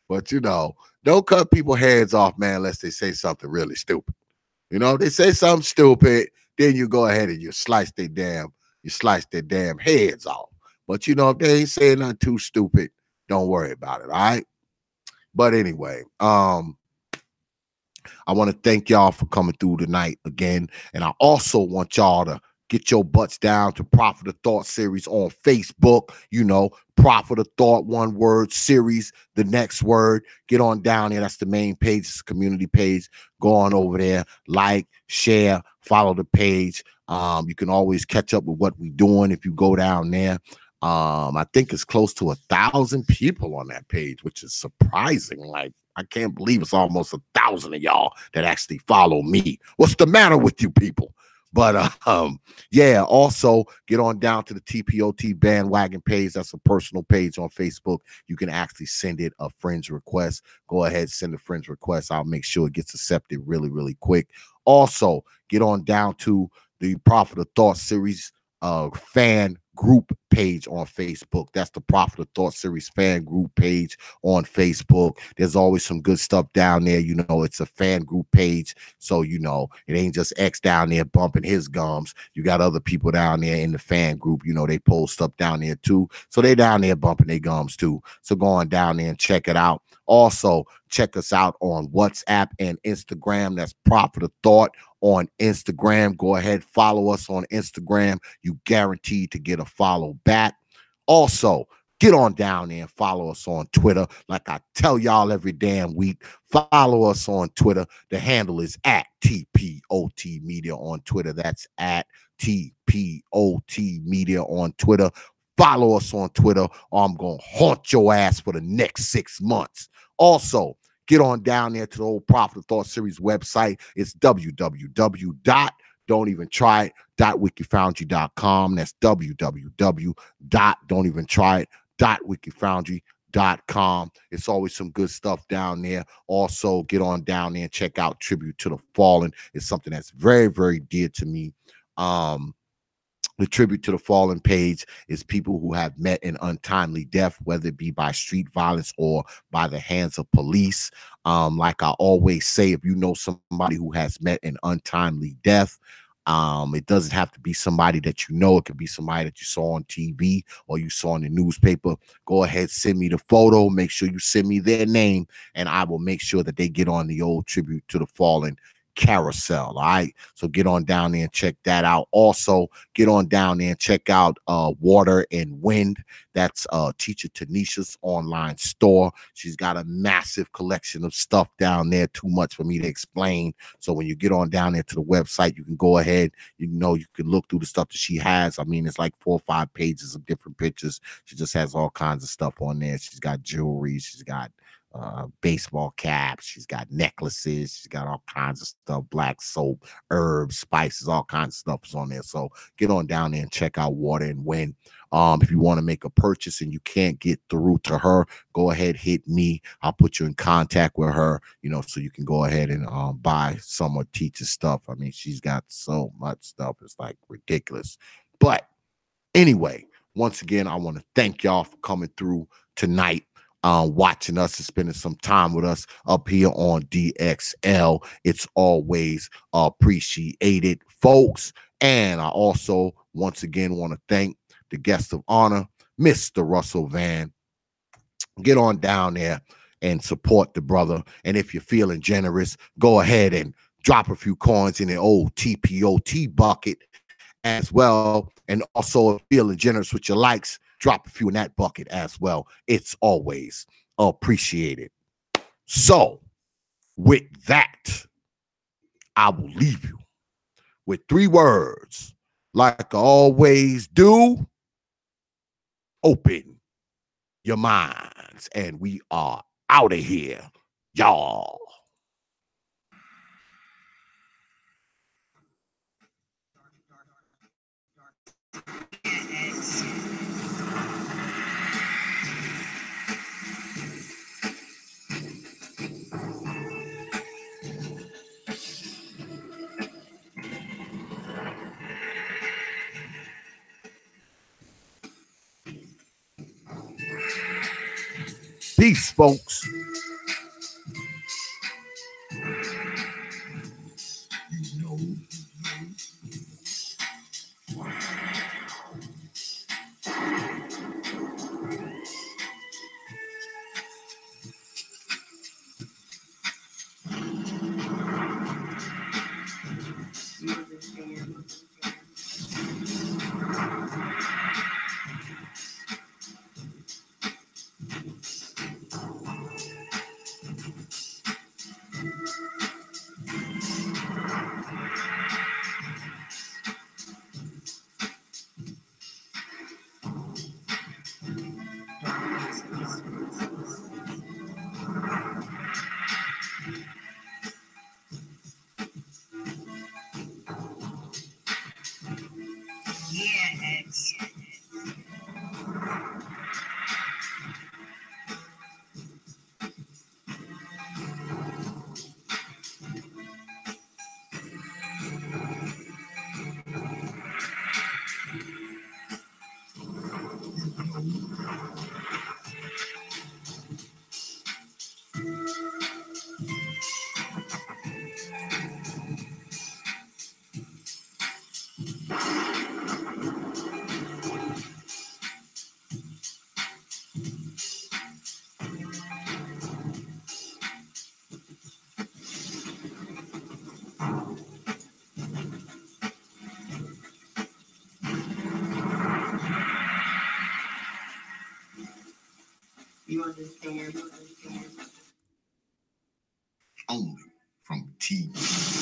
But you know, don't cut people's heads off, man, unless they say something really stupid. You know, if they say something stupid, then you go ahead and you slice their damn heads off. But you know, if they ain't saying nothing too stupid, don't worry about it. All right. But anyway, I want to thank y'all for coming through tonight again. And I also want y'all to get your butts down to Prophet of Thought series on Facebook. You know, Prophet of Thought, one word series, the next word. Get on down there. That's the main page. It's a community page. Go on over there, like, share, follow the page. You can always catch up with what we're doing if you go down there. I think it's close to 1,000 people on that page, which is surprising. Like, I can't believe it's almost 1,000 of y'all that actually follow me. What's the matter with you people? But yeah, also get on down to the TPOT bandwagon page. That's a personal page on Facebook. You can actually send it a friend's request. Go ahead, send a friend's request. I'll make sure it gets accepted really, really quick. Also, get on down to the Prophet of Thought series fan group page on Facebook. That's the Prophet of Thought series fan group page on Facebook. There's always some good stuff down there. You know, it's a fan group page, so you know it ain't just X down there bumping his gums. You got other people down there in the fan group. You know, they post stuff down there too, so they down there bumping their gums too. So go on down there and check it out. Also, check us out on WhatsApp and Instagram. That's Prophet of Thought on Instagram. Go ahead, follow us on Instagram. You guaranteed to get a follow back. Also, get on down there and follow us on Twitter. Like I tell y'all every damn week, follow us on Twitter. The handle is at TPOT Media on Twitter. That's at TPOT Media on Twitter. Follow us on Twitter, or I'm going to haunt your ass for the next 6 months. Also, get on down there to the old Prophet of Thought series website. It's www.don'teventryi.wikifoundry.com. That's www.don'teventryi.wikifoundry.com. It's always some good stuff down there. Also, get on down there and check out Tribute to the Fallen. It's something that's very, very dear to me. The Tribute to the Fallen page is people who have met an untimely death, whether it be by street violence or by the hands of police. Like I always say, if you know somebody who has met an untimely death, it doesn't have to be somebody that you know. It could be somebody that you saw on TV or you saw in the newspaper. Go ahead, send me the photo. Make sure you send me their name, and I will make sure that they get on the old Tribute to the Fallen carousel. All right, so get on down there and check that out. Also, get on down there and check out Water and Wind. That's teacher Tanisha's online store. She's got a massive collection of stuff down there, too much for me to explain. So when you get on down there to the website, you can go ahead, you know, you can look through the stuff that she has. I mean, it's like 4 or 5 pages of different pictures. She just has all kinds of stuff on there. She's got jewelry, she's got baseball caps, she's got necklaces, she's got all kinds of stuff, black soap, herbs, spices, all kinds of stuff is on there. So get on down there and check out Water and Wind. If you want to make a purchase and you can't get through to her, go ahead, hit me. I'll put you in contact with her, you know, so you can go ahead and buy some of Teacher's stuff. I mean, she's got so much stuff, it's like ridiculous. But anyway, once again, I want to thank y'all for coming through tonight, watching us and spending some time with us up here on DXL. It's always appreciated, folks. And I also once again want to thank the guest of honor, Mr. Russ Vann. Get on down there and support the brother. And if you're feeling generous, go ahead and drop a few coins in the old TPOT bucket as well. And also feeling generous with your likes, drop a few in that bucket as well. It's always appreciated. So with that, I will leave you with 3 words. Like I always do, open your minds. And we are out of here, y'all. Peace, folks. Yeah, X. You understand? Only from TV.